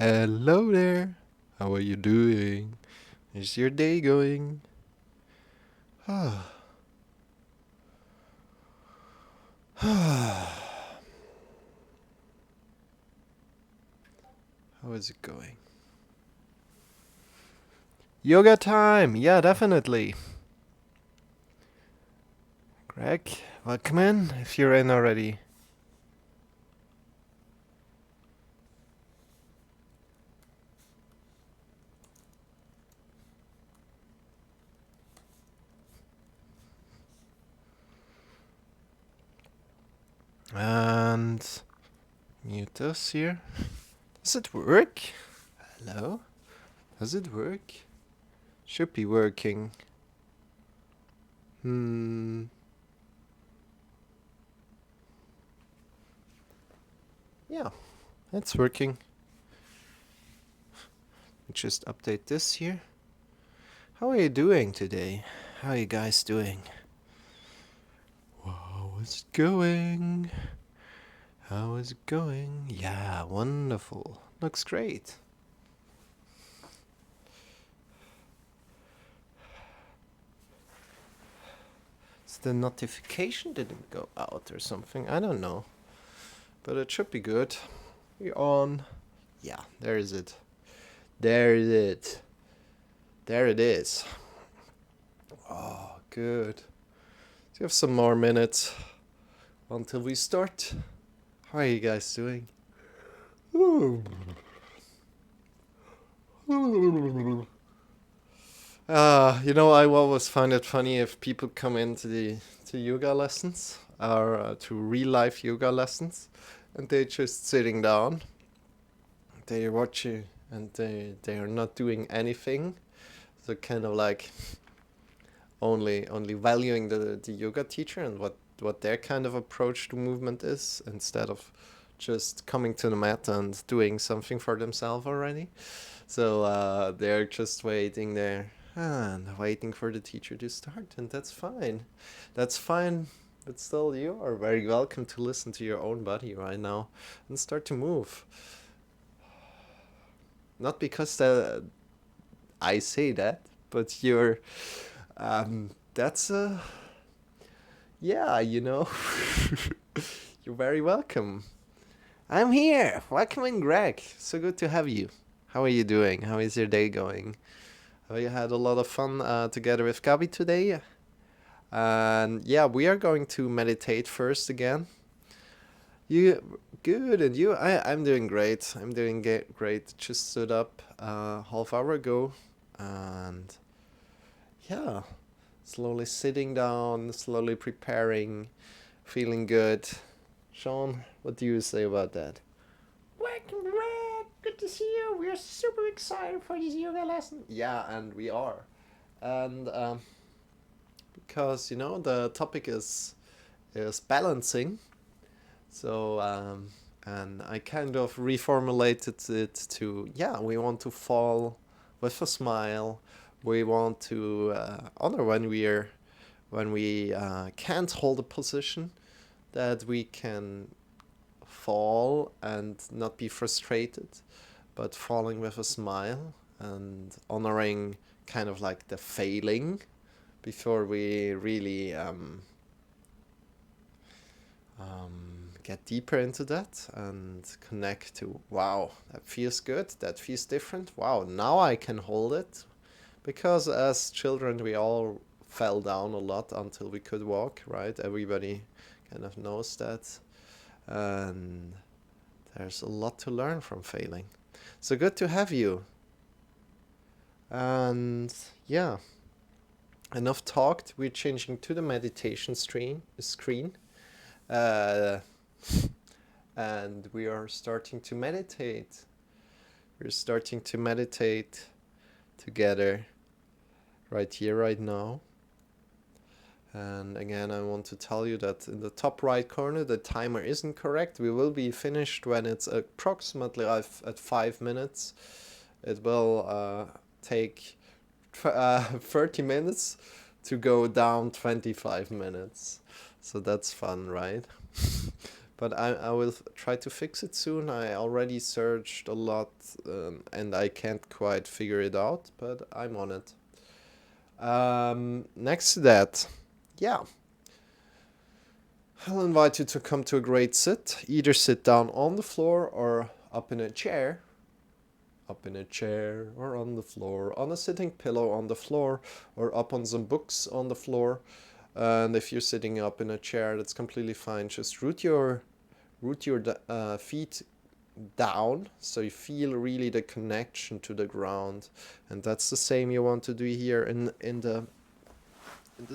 Hello there. How are you doing? Is your day going? How is it going? Yoga time! Yeah, definitely. Greg, welcome in if you're in already. And mute us here. Does it work? Hello? Does it work? Should be working. Yeah, it's working. Just update this here. How are you doing today? How are you guys doing? How is it going? How is it going? Yeah, wonderful. Looks great. So the notification didn't go out or something. I don't know. But it should be good. We're on. Yeah, there is it. There is it. There it is. Oh, good. So we have some more minutes until we start. How are you guys doing? I always find it funny if people come into the to yoga lessons or to real life yoga lessons, and they're just sitting down. They're watching, and they are not doing anything. So kind of like only valuing the yoga teacher and what their kind of approach to movement is, instead of just coming to the mat and doing something for themselves already. So they're just waiting there and waiting for the teacher to start, and that's fine. That's fine, but still, you are very welcome to listen to your own body right now and start to move. Not because I say that, but that's yeah, you're very welcome. I'm here. Welcome in, Greg. So good to have you. How are you doing? How is your day going? Have you had a lot of fun together with Gabi today? And yeah, we are going to meditate first again. You good, and you? I'm doing great. I'm doing great. Just stood up half hour ago, and yeah, slowly sitting down, slowly preparing, feeling good. Shawn, what do you say about that? Welcome, Greg. Good to see you. We are super excited for this yoga lesson. Yeah, and we are. And because the topic is balancing. So and I kind of reformulated it to, yeah, we want to fall with a smile. We want to honor when we can't hold a position, that we can fall and not be frustrated, but falling with a smile and honoring kind of like the failing before we really get deeper into that and connect to, wow, that feels good, that feels different, wow, now I can hold it. Because as children we all fell down a lot until we could walk, right? Everybody kind of knows that. And there's a lot to learn from failing. So good to have you. And yeah, enough talked. We're changing to the meditation screen. Uh, and we are starting to meditate. We're starting to meditate together right here, right now. And again, I want to tell you that in the top right corner, the timer isn't correct. We will be finished when it's approximately at 5 minutes. It will take 30 minutes to go down 25 minutes. So that's fun, right? but I will try to fix it soon. I already searched a lot, and I can't quite figure it out, but I'm on it. Next to that, yeah, I'll invite you to come to a great sit. Either sit down on the floor or up in a chair. Up in a chair or on the floor, on a sitting pillow on the floor, or up on some books on the floor. And if you're sitting up in a chair, that's completely fine. Just root your feet down so you feel really the connection to the ground, and that's the same you want to do here in the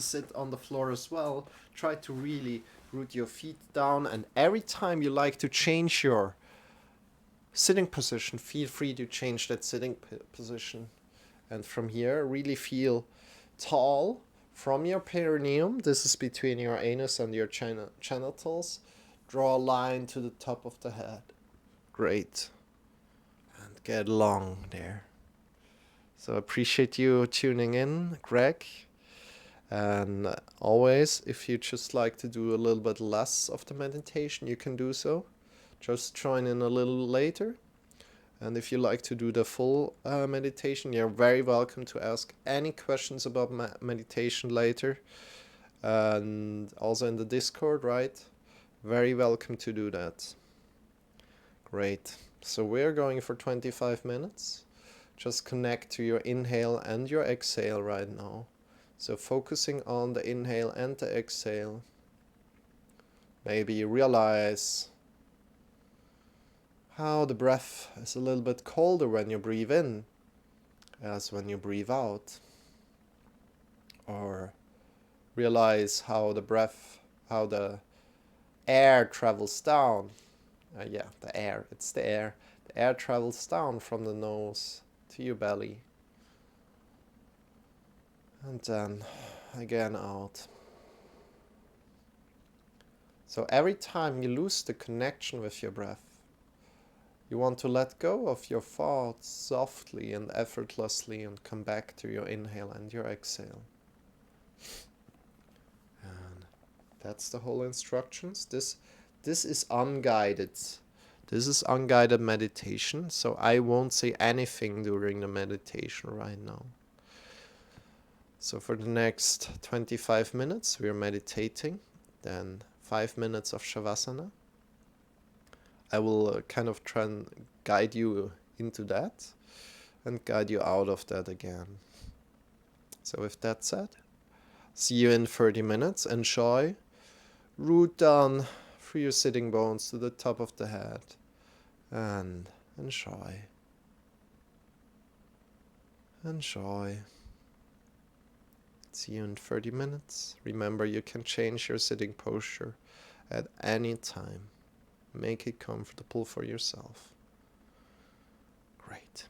sit on the floor as well. Try to really root your feet down, and every time you like to change your sitting position, feel free to change that sitting position. And from here, really feel tall from your perineum. This is between your anus and your genitals. Draw a line to the top of the head. Great. And get long there. So appreciate you tuning in, Greg. And always, if you just like to do a little bit less of the meditation, you can do so. Just join in a little later. And if you like to do the full meditation, you're very welcome to ask any questions about meditation later. And also in the Discord, right? Very welcome to do that. Great. So we're going for 25 minutes. Just connect to your inhale and your exhale right now. So focusing on the inhale and the exhale. Maybe you realize how the breath is a little bit colder when you breathe in as when you breathe out. Or realize how the air travels down. The air, it's the air. The air travels down from the nose to your belly. And then again out. So every time you lose the connection with your breath, you want to let go of your thoughts softly and effortlessly and come back to your inhale and your exhale. And that's the whole instructions. This is unguided. This is unguided meditation, so I won't say anything during the meditation right now. So for the next 25 minutes, we're meditating, then 5 minutes of Shavasana. I will kind of try and guide you into that and guide you out of that again. So with that said, see you in 30 minutes. Enjoy. Root down through your sitting bones to the top of the head. And enjoy. Enjoy. See you in 30 minutes. Remember, you can change your sitting posture at any time. Make it comfortable for yourself. Great.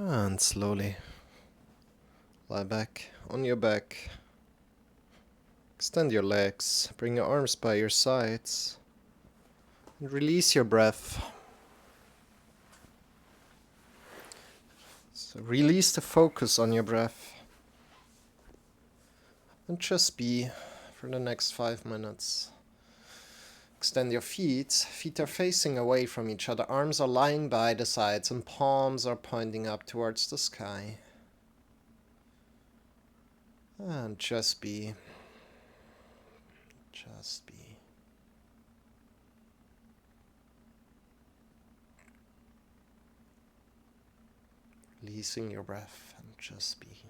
And slowly lie back on your back. Extend your legs. Bring your arms by your sides. And release your breath. So release the focus on your breath. And just be for the next 5 minutes. Extend your feet. Feet are facing away from each other. Arms are lying by the sides and palms are pointing up towards the sky. And just be. Just be. Releasing your breath and just be.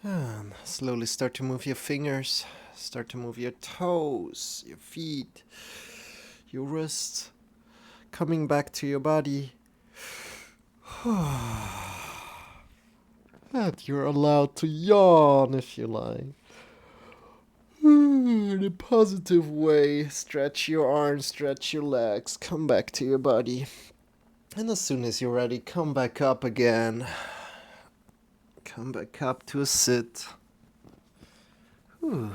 And slowly start to move your fingers, start to move your toes, your feet, your wrists, coming back to your body. And you're allowed to yawn if you like. in a positive way. Stretch your arms, stretch your legs, come back to your body. And as soon as you're ready, come back up again. Come back up to a sit. Whew.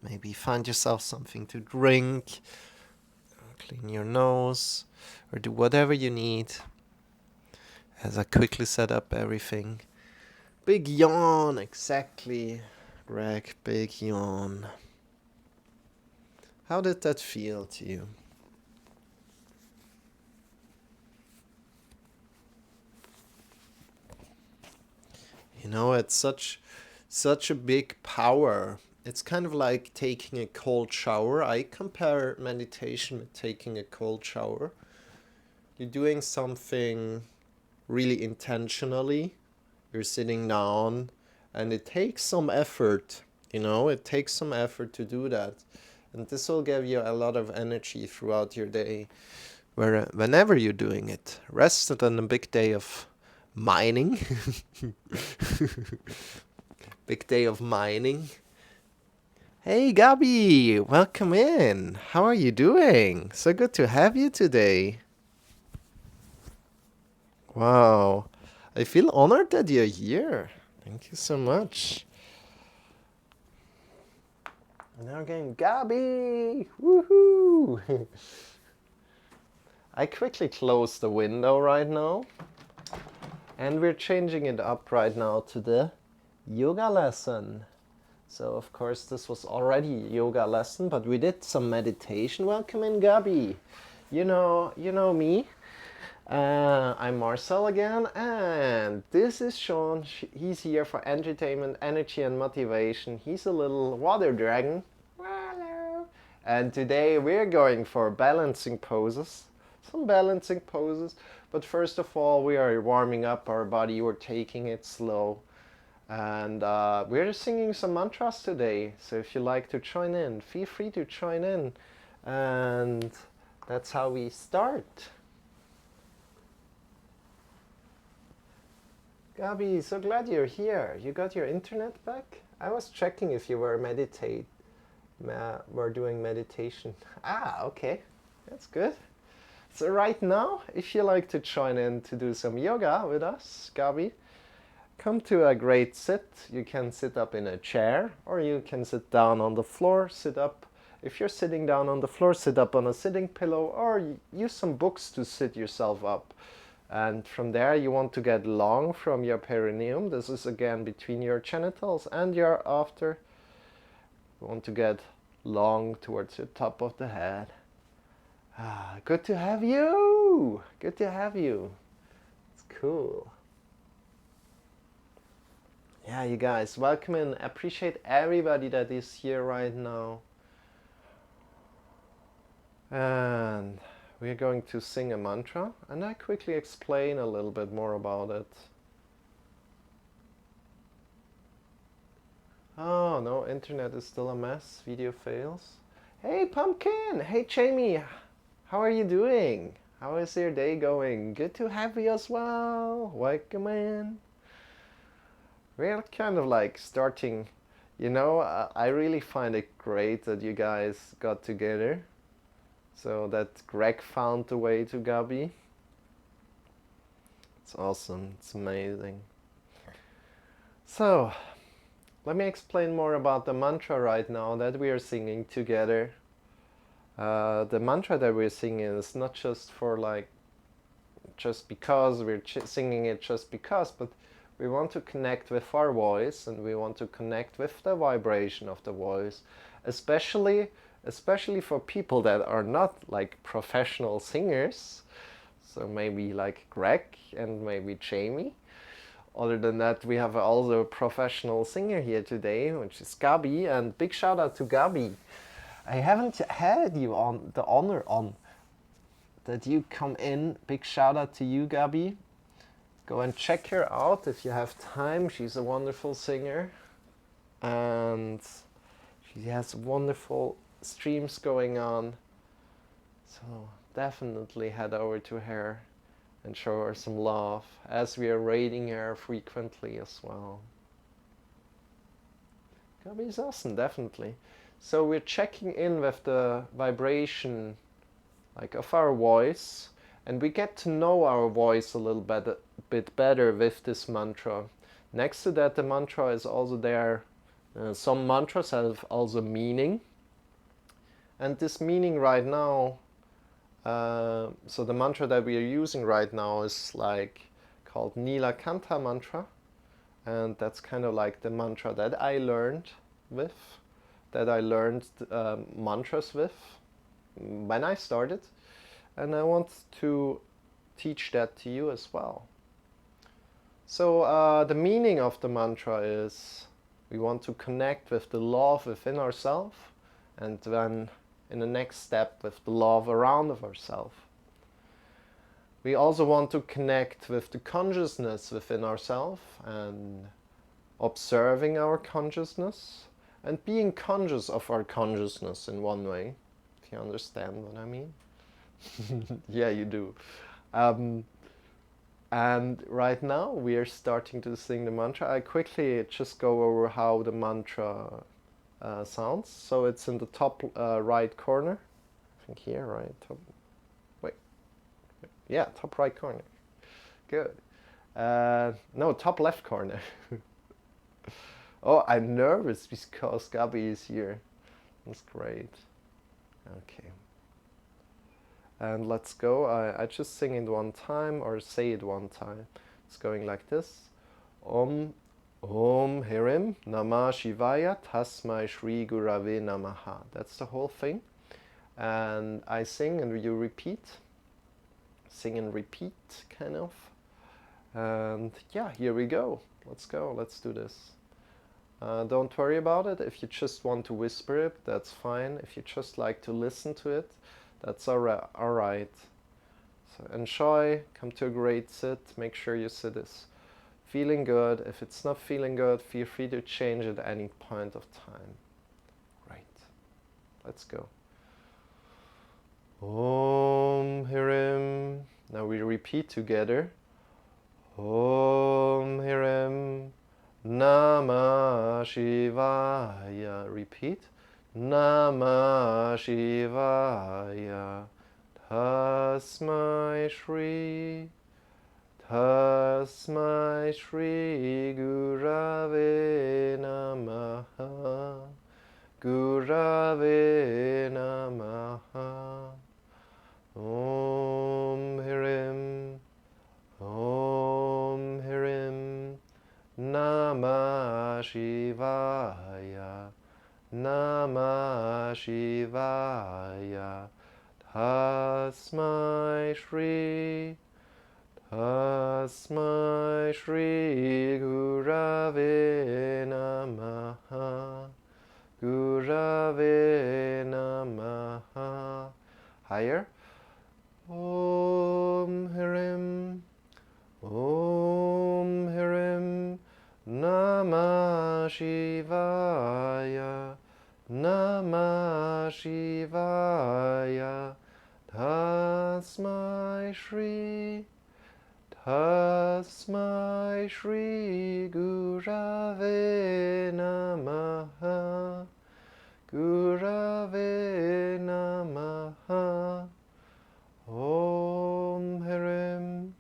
Maybe find yourself something to drink, clean your nose, or do whatever you need. As I quickly set up everything. Big yawn, exactly. Greg, big yawn. How did that feel to you? You know, it's such a big power. It's kind of like taking a cold shower. I compare meditation with taking a cold shower. You're doing something really intentionally. You're sitting down, and it takes some effort. You know, it takes some effort to do that. And this will give you a lot of energy throughout your day, whenever you're doing it. Rather than a big day of mining. Big day of mining. Hey Gabi, welcome in. How are you doing? So good to have you today. Wow, I feel honored that you're here. Thank you so much. Now again, Gabi! Woohoo! I quickly closed the window right now. And we're changing it up right now to the yoga lesson. So of course this was already a yoga lesson, but we did some meditation. Welcome in, Gabi. You know me. I'm Marcel again, and this is Shawn. He's here for entertainment, energy, and motivation. He's a little water dragon. Hello. And today we're going for balancing poses. Some balancing poses. But first of all, we are warming up our body. We're taking it slow. And we're singing some mantras today. So if you like to join in, feel free to join in. And that's how we start. Gabi, so glad you're here. You got your internet back? I was checking if you were were doing meditation. Ah, okay. That's good. So right now, if you like to join in to do some yoga with us, Gabi, come to a great sit. You can sit up in a chair, or you can sit down on the floor, sit up. If you're sitting down on the floor, sit up on a sitting pillow, or use some books to sit yourself up. And from there, you want to get long from your perineum. This is again between your genitals and your after. You want to get long towards the top of the head. Ah, good to have you. Good to have you. It's cool. Yeah, you guys, welcome in. I appreciate everybody that is here right now. And we're going to sing a mantra, and I quickly explain a little bit more about it. Oh, no, internet is still a mess. Video fails. Hey, Pumpkin! Hey, Jamie! How are you doing? How is your day going? Good to have you as well. Welcome in. We're kind of like starting, I really find it great that you guys got together. So that Greg found the way to Gabi. It's awesome. It's amazing. So, let me explain more about the mantra right now that we are singing together. The mantra that we're singing is not just for just because we're singing it just because, but we want to connect with our voice, and we want to connect with the vibration of the voice, especially for people that are not like professional singers. So maybe like Greg and maybe Jamie. Other than that, we have also a professional singer here today, which is Gabi, and big shout out to Gabi. I haven't had you on the honor that you come in. Big shout out to you, Gabi. Go and check her out if you have time. She's a wonderful singer, and she has wonderful streams going on. So definitely head over to her and show her some love, as we are rating her frequently as well. Gabi is awesome, definitely. So we're checking in with the vibration like of our voice, and we get to know our voice a little bit better with this mantra. Next to that, the mantra is also there. Some mantras have also meaning, and this meaning right now, so the mantra that we are using right now is like called Nilakanta mantra, and that's kind of like the mantra that I learned mantras with when I started, and I want to teach that to you as well. So the meaning of the mantra is we want to connect with the love within ourselves, and then in the next step with the love around of ourselves. We also want to connect with the consciousness within ourselves and observing our consciousness and being conscious of our consciousness in one way, if you understand what I mean. Yeah, you do. And right now we are starting to sing the mantra. I quickly just go over how the mantra sounds. So it's in the top right corner. I think here, right? Wait. Yeah, top right corner. Good. No, top left corner. Oh, I'm nervous because Gabi is here. That's great. Okay. And let's go. I just sing it one time or say it one time. It's going like this. Om Hirim Namah Shivaya Tasmai Shri Gurave Namaha. That's the whole thing. And I sing and you repeat. Sing and repeat, kind of. And yeah, here we go. Let's go. Let's do this. Don't worry about it. If you just want to whisper it, that's fine. If you just like to listen to it, that's all right. So enjoy, come to a great sit. Make sure your sit is feeling good. If it's not feeling good, feel free to change at any point of time. Right. Let's go. Om Hirim. Now we repeat together. Om Hirim Namah Shivaya. Repeat. Namah Shivaya. Tasmai Shri. Tasmai Shri Gurave Namaha. Gurave Namaha. Om Hirim. Om Hirim. Namah Shivaya. Namah Shivaya. Tasmai Shri. Tasmai Shri Gurave Namaha. Gurave Namaha. Higher. Om Hirim. Om Hirim. Namah Shivaya. Namah Shivaya. Tasmai Shri. Tasmai Shri Gurave Namaha. Gurave Namaha. Om Hirim.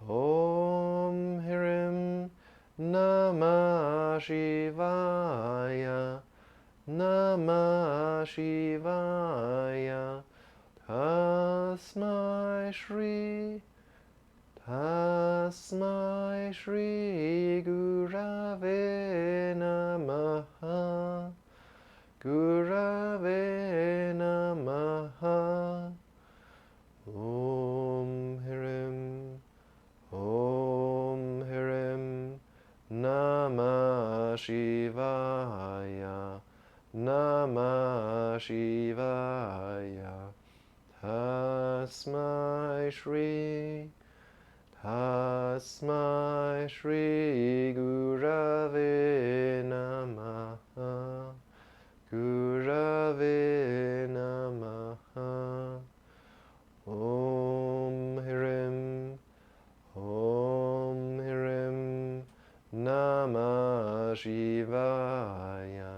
Om Hirim. Namah Shivaya. Namah Shivaya. Tasmai Shri. Tasmai Shri Gurave Namaha. Gurave Namaha. Om Hirim. Om Hirim. Namah Shivaya. Namah Shivaya. Tasmai Shri. Tasmai Shri Gurave Namaha. Gurave Namaha. Om Hirim. Om Hirim. Namah Shivaya.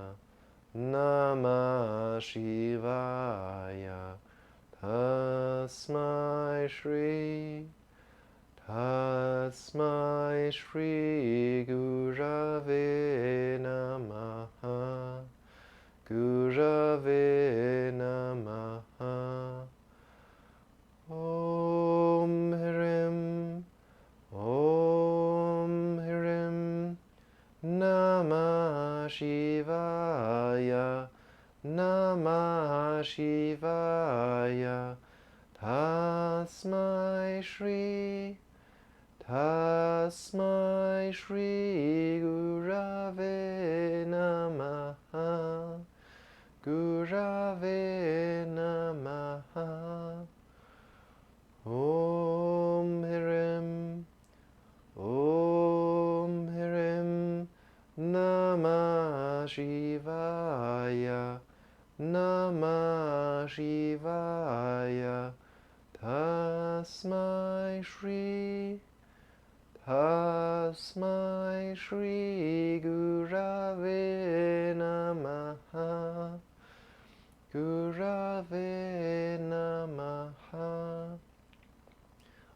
Namah Shivaya. Tasmai Shri. Tasmai Shri Gurave Namaha. Gurave Namaha. Om Hrim. Om Hrim. Namah Shivaya. Namah Shivaya. Tasmai Shri. Tasmai Shri Gurave Namaha. Gurave Namaha. Om Hrim. Om Hrim. Namah Shivaya. Namah Shivaya. Tasmai Shri. Tasmai Shri Gurave Namaha. Gurave Namaha.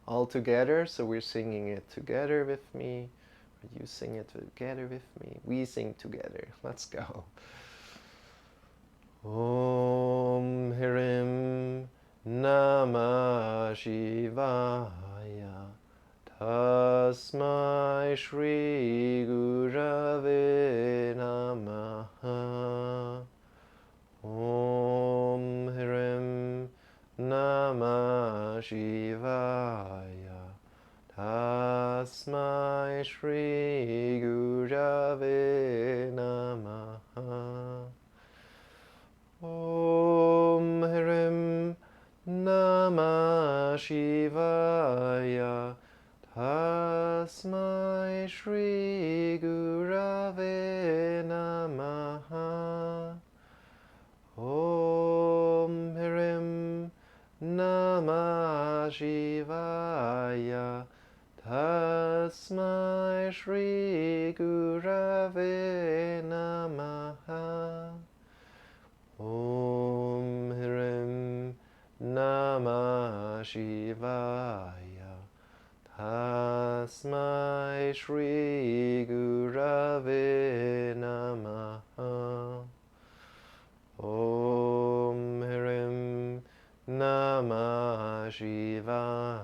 All together, so we're singing it together with me. You sing it together with me. We sing together. Let's go. Om Hrim Namah Shivaya. Tasmai Shri Gurave Namaha. Om Hrim Namah Shivaya. Tasmai Shri Gurave Namaha. Om Hrim Namah Shivaya. Tasmai Shri Gurave Namaha. Om Hrim Namah Shivaya. Tasmai Shri Gurave Namaha. Om Hrim Namah Shivaya. Tasmai Shri Gurave Namaha. Om Hrim Namah Shivaya.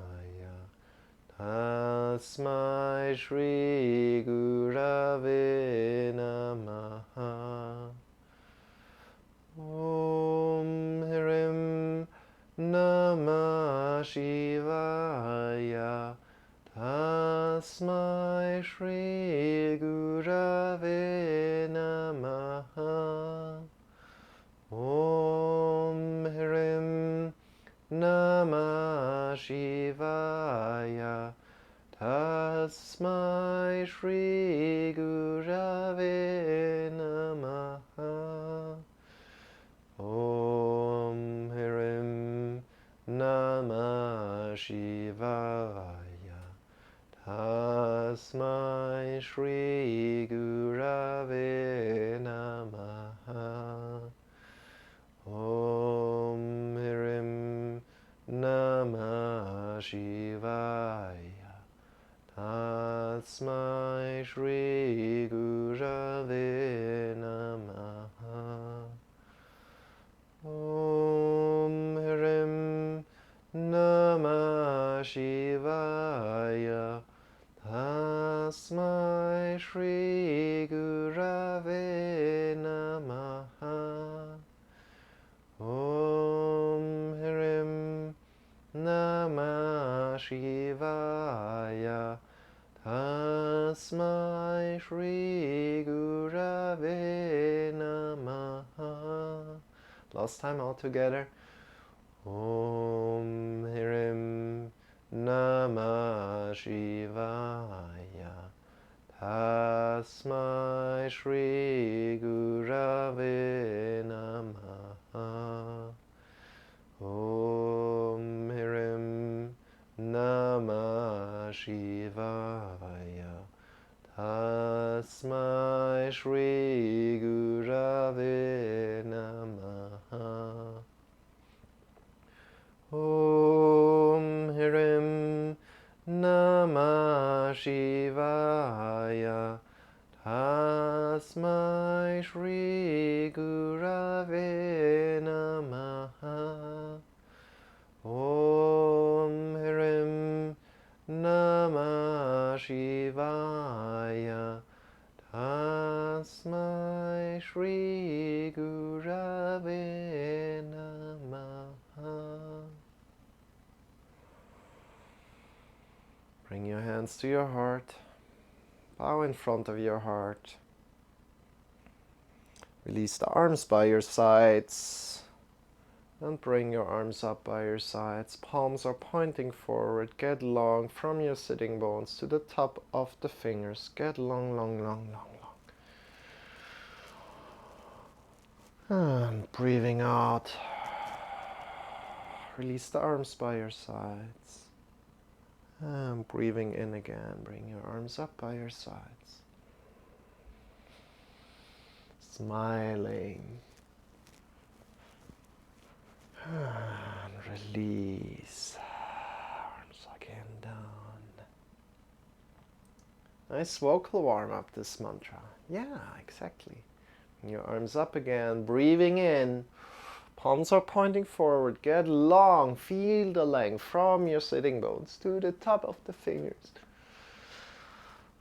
Tasmai Shri Gurave Namaha. Om Hrim Namah Shivaya. Tasmai Shri Gurave Namaha. Om Hrim Namah Shivaya. Tasmai Shri Gurave Namaha. Om Hrim Namah Shivaya. Tasmai Shri Gurave Namaha. Om Hrim Namah Shivaya. Tasmai Shri Gurave Namaha. Om Hrim Namah Shivaya. Tasmai Shri Gurave Namaha. Om Hrim Namah Shivaya. Tasmai Shri Gurave Namaha. Last time all together. Om Hrim Namah Shivaya. Tasmai Shri Gurave Namaha. Om Hrim Namah Shivaya. Tasmai Shri Gurave Namaha. Shri Gurave Namaha. Bring your hands to your heart. Bow in front of your heart. Release the arms by your sides. And bring your arms up by your sides. Palms are pointing forward. Get long from your sitting bones to the top of the fingers. Get long, long, long, long, long. And breathing out. Release the arms by your sides. And breathing in again. Bring your arms up by your sides. Smiling. And release. Arms again down. Nice vocal warm up this mantra. Yeah, exactly. Bring your arms up again. Breathing in. Palms are pointing forward. Get long. Feel the length from your sitting bones to the top of the fingers.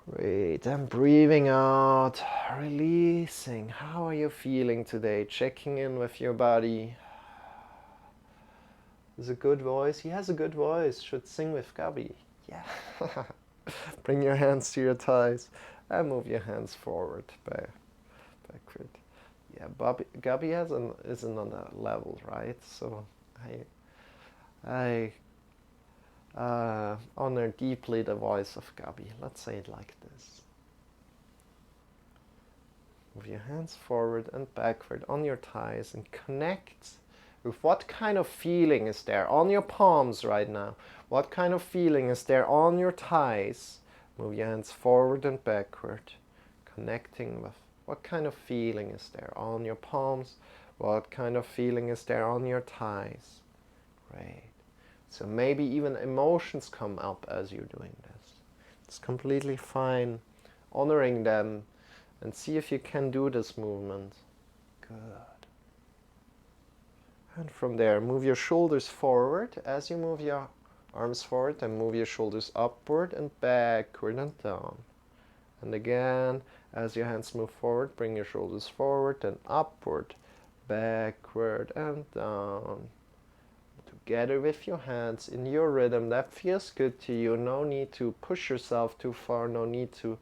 Great. And breathing out. Releasing. How are you feeling today? Checking in with your body. Is a good voice? He has a good voice. Should sing with Gabi. Yeah. Bring your hands to your thighs and move your hands forward, backward. Yeah, Gabi is another level, right? So I honor deeply the voice of Gabi. Let's say it like this. Move your hands forward and backward on your thighs and connect with what kind of feeling is there on your palms right now. What kind of feeling is there on your thighs? Move your hands forward and backward, connecting with what kind of feeling is there on your palms? What kind of feeling is there on your thighs? Great. So maybe even emotions come up as you're doing this. It's completely fine. Honoring them and see if you can do this movement. Good. And from there, move your shoulders forward. As you move your arms forward, and move your shoulders upward and backward and down. And again, as your hands move forward, bring your shoulders forward and upward, backward and down. Together with your hands in your rhythm that feels good to you. No need to push yourself too far. No need to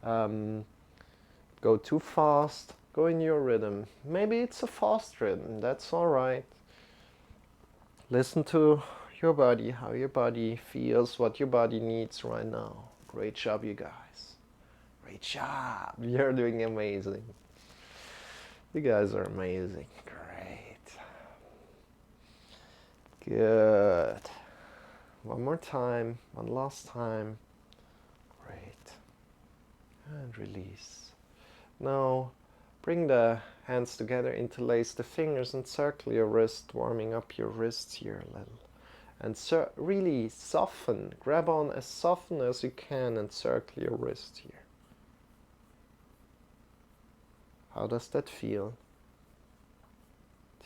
go too fast. Go in your rhythm. Maybe it's a fast rhythm. That's all right. Listen to your body, how your body feels, what your body needs right now. Great job, you guys. Great job. You're doing amazing. You guys are amazing. Great. Good. One more time. One last time. Great. And release. Now, bring the hands together, interlace the fingers and circle your wrist, warming up your wrists here a little. And really soften, grab on as soften as you can and circle your wrist here. How does that feel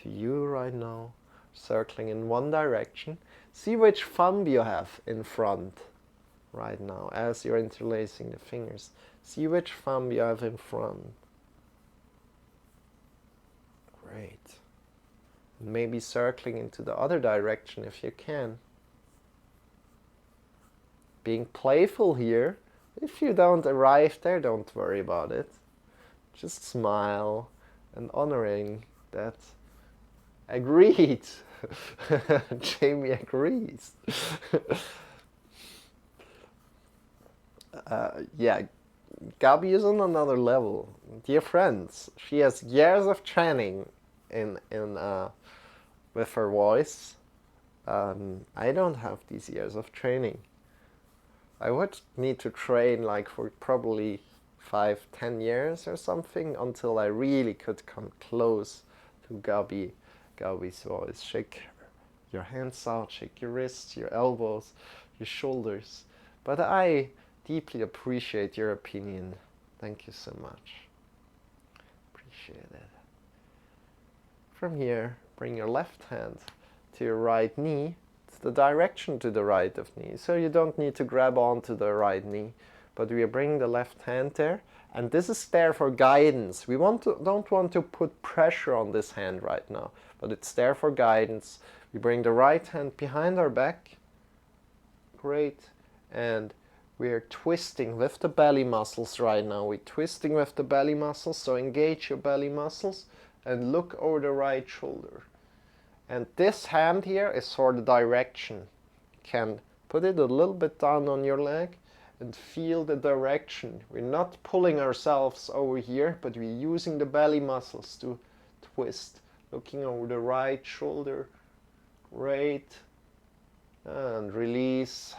to you right now? Circling in one direction. See which thumb you have in front right now as you're interlacing the fingers. See which thumb you have in front. Great. Maybe circling into the other direction if you can. Being playful here. If you don't arrive there, don't worry about it. Just smile and honoring that. Agreed. Jamie agrees. Yeah, Gabi is on another level. Dear friends, she has years of training in with her voice. I don't have these years of training. I would need to train like for probably 5-10 years or something until I really could come close to Gabi's voice. Shake your hands out, shake your wrists, your elbows, your shoulders. But I deeply appreciate your opinion. Thank you so much. Appreciate it. From here, bring your left hand to your right knee. It's the direction to the right of knee. So you don't need to grab onto the right knee. but we are bringing the left hand there. And this is there for guidance. We don't want to put pressure on this hand right now, but it's there for guidance. We bring the right hand behind our back. Great. And we are twisting with the belly muscles right now. We're twisting with the belly muscles, so engage your belly muscles and look over the right shoulder. And this hand here is for the direction. You can put it a little bit down on your leg and feel the direction. We're not pulling ourselves over here, but we're using the belly muscles to twist. Looking over the right shoulder. Great. And release.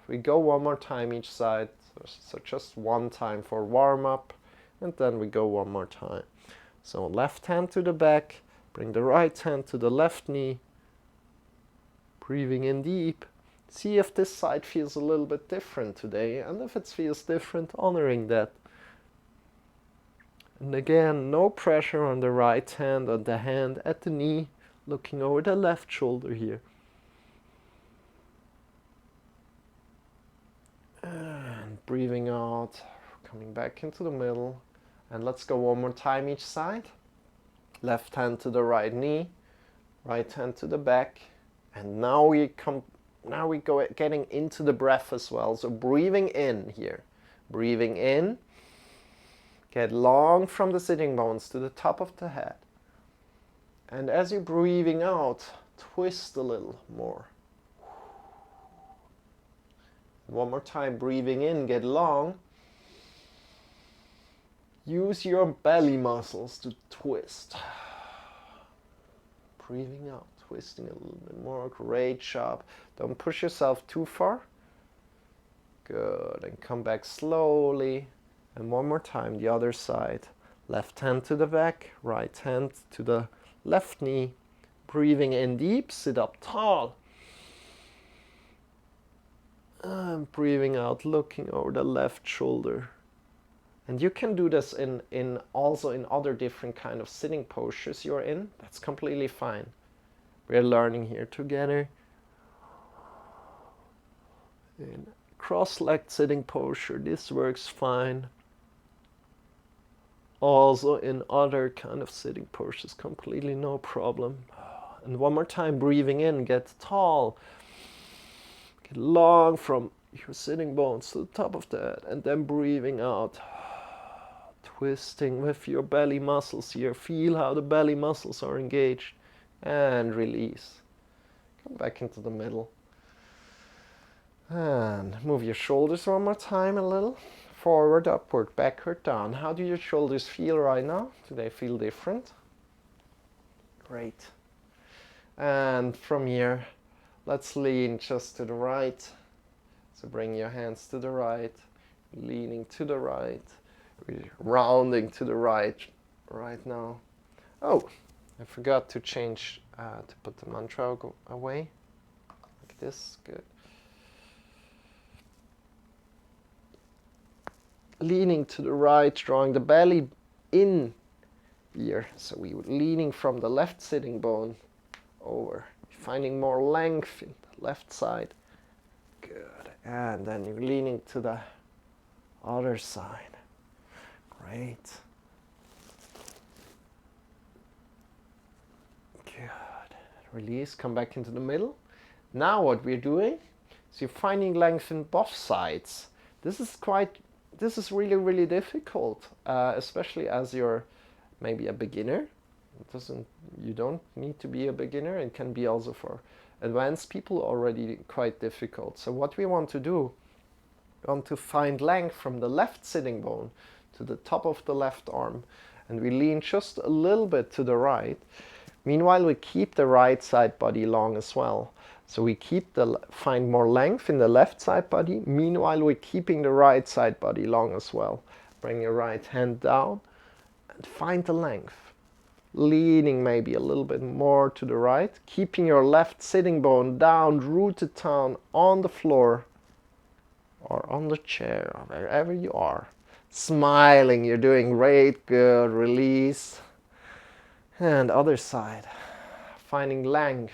We go one more time each side. So just one time for warm up. And then we go one more time. So left hand to the back. Bring the right hand to the left knee. Breathing in deep. See if this side feels a little bit different today, and if it feels different, honoring that. And again, no pressure on the right hand, on the hand at the knee, looking over the left shoulder here. And breathing out, coming back into the middle. And let's go one more time each side. Left hand to the right knee, right hand to the back. And now we go getting into the breath as well. So breathing in here. Breathing in. Get long from the sitting bones to the top of the head. And as you're breathing out, twist a little more. One more time, breathing in, get long. Use your belly muscles to twist. Breathing out, twisting a little bit more. Great job. Don't push yourself too far. Good. And come back slowly. And one more time, the other side. Left hand to the back, right hand to the left knee. Breathing in deep, sit up tall. And breathing out, looking over the left shoulder. And you can do this also in other different kind of sitting postures you're in. That's completely fine. We're learning here together. In cross-legged sitting posture, this works fine. Also in other kind of sitting postures, completely no problem. And one more time, breathing in, get tall. Get long from your sitting bones to the top of the head. And then breathing out. Twisting with your belly muscles here. Feel how the belly muscles are engaged. And release. Come back into the middle. And move your shoulders one more time a little. Forward, upward, backward, down. How do your shoulders feel right now? Do they feel different? Great. And from here, let's lean just to the right. So bring your hands to the right. Leaning to the right. We're rounding to the right now. Oh, I forgot to change, to put the mantra away. Like this, good. Leaning to the right, drawing the belly in here. So we were leaning from the left sitting bone over. Finding more length in the left side. Good. And then you're leaning to the other side. Great. Good. Release, come back into the middle. Now what we're doing is you're finding length in both sides. This is really, really difficult, especially as you're maybe a beginner. You don't need to be a beginner. It can be also for advanced people already quite difficult. So what we want to do, we want to find length from the left sitting bone to the top of the left arm, and we lean just a little bit to the right. Meanwhile, we keep the right side body long as well. So we find more length in the left side body. Meanwhile, we're keeping the right side body long as well. Bring your right hand down and find the length. Leaning maybe a little bit more to the right. Keeping your left sitting bone down, rooted down on the floor or on the chair, or wherever you are. Smiling, you're doing great, good, release. And other side, finding length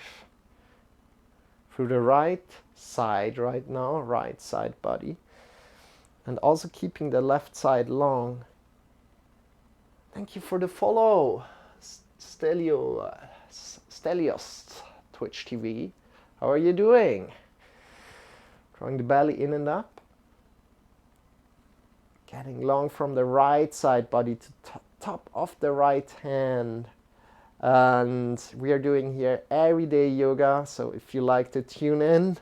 through the right side right now, right side body. And also keeping the left side long. Thank you for the follow, Stelios Twitch TV. How are you doing? Drawing the belly in and up. Getting long from the right side body to top of the right hand. And we are doing here everyday yoga. So if you like to tune in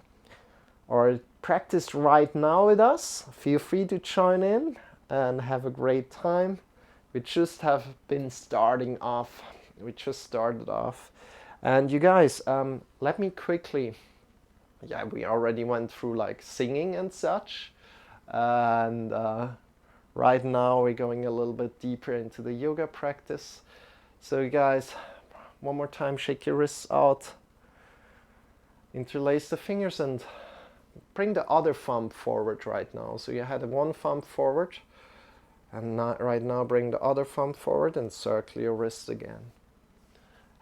or practice right now with us, feel free to join in and have a great time. We just have been starting off. We just started off. And you guys, let me quickly, we already went through like singing and such. And right now we're going a little bit deeper into the yoga practice. So you guys, one more time, shake your wrists out. Interlace the fingers and bring the other thumb forward right now. So you had one thumb forward. And right now bring the other thumb forward and circle your wrists again.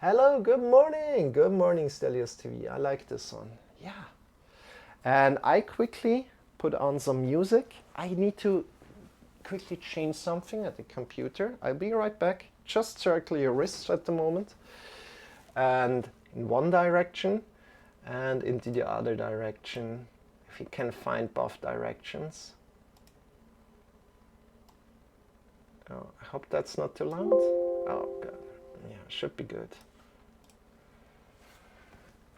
Hello, good morning. Good morning, Stelios TV. I like this one. Yeah. And I quickly put on some music. I need to quickly change something at the computer. I'll be right back. Just circle your wrists at the moment. And in one direction and into the other direction. If you can find both directions. Oh, I hope that's not too loud. Oh, good. Yeah, should be good.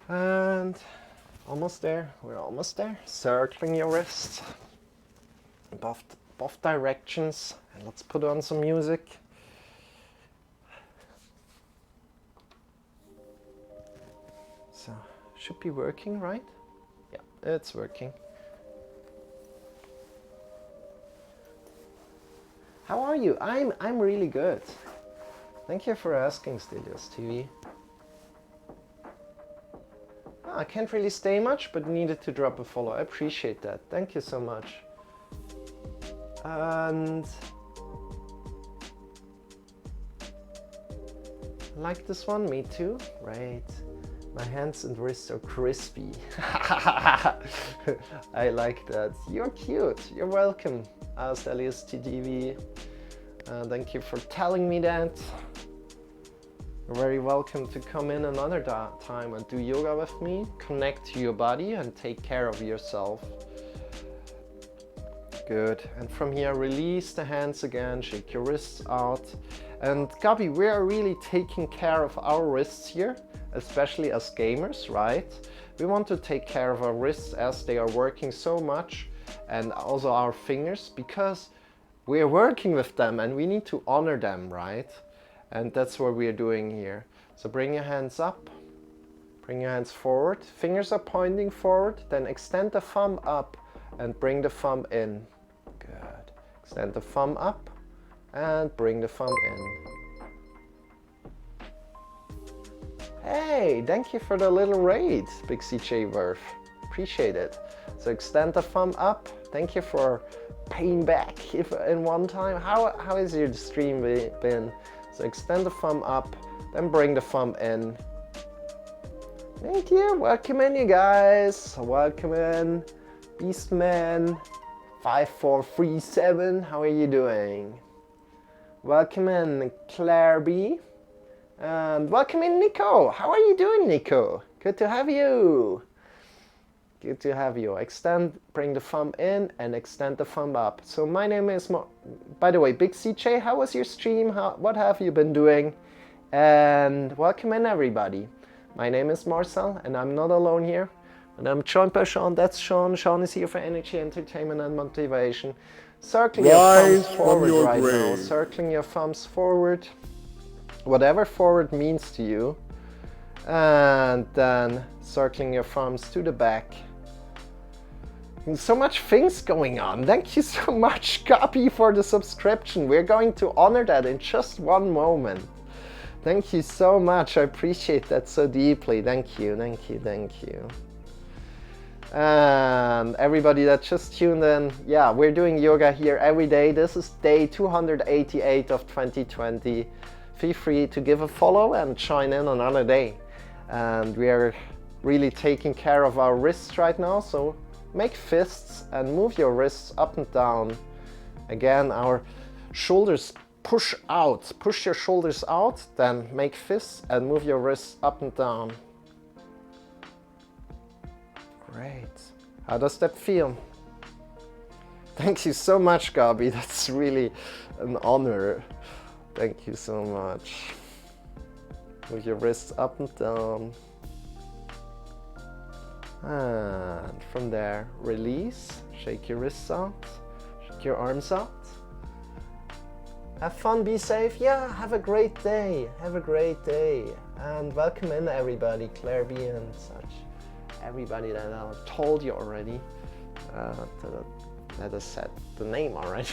And almost there. We're almost there. Circling your wrists. Both directions. And let's put on some music. So, should be working, right? Yeah, it's working. How are you? I'm really good. Thank you for asking, Stelios TV. I can't really stay much, but needed to drop a follow. I appreciate that. Thank you so much. And like this one, me too. Right. My hands and wrists are crispy. I like that. You're cute. You're welcome, Stelios TV. Thank you for telling me that. You're very welcome to come in another time and do yoga with me. Connect to your body and take care of yourself. Good. And from here, release the hands again. Shake your wrists out. And Gabi, we are really taking care of our wrists here, especially as gamers, right? We want to take care of our wrists as they are working so much, and also our fingers, because we are working with them and we need to honor them, right? And that's what we are doing here. So bring your hands up, bring your hands forward, fingers are pointing forward, then extend the thumb up and bring the thumb in. Good. Extend the thumb up and bring the thumb in. Hey, thank you for the little raid, Big CJ Worth. Appreciate it. So extend the thumb up. Thank you for paying back in one time. How has your stream been? So extend the thumb up, then bring the thumb in. Thank you. Welcome in, you guys. Welcome in, Beastman 5437. How are you doing? Welcome in, Claire B. And welcome in, Nico. How are you doing, Nico? Good to have you. Good to have you. Extend, bring the thumb in and extend the thumb up. So my name is, by the way, Big CJ, how was your stream? What have you been doing? And welcome in, everybody. My name is Marcel and I'm not alone here. And I'm joined by Shawn. That's Shawn. Shawn is here for energy, entertainment and motivation. Circling your thumbs forward right now. Circling your thumbs forward. Whatever forward means to you. And then circling your thumbs to the back. And so much things going on. Thank you so much, Gabi, for the subscription. We're going to honor that in just one moment. Thank you so much. I appreciate that so deeply. Thank you, thank you, thank you. And everybody that just tuned in, yeah, we're doing yoga here every day. This is day 288 of 2020. Feel free to give a follow and join in another day. And we are really taking care of our wrists right now, so make fists and move your wrists up and down. Again, our shoulders push out. Push your shoulders out, then make fists and move your wrists up and down. Great. How does that feel? Thank you so much, Gabi. That's really an honor. Thank you so much. Move your wrists up and down. And from there, release. Shake your wrists out. Shake your arms out. Have fun, be safe. Yeah, have a great day. Have a great day. And welcome in, everybody. Claire B and such. Everybody that I told you already. That I said the name already.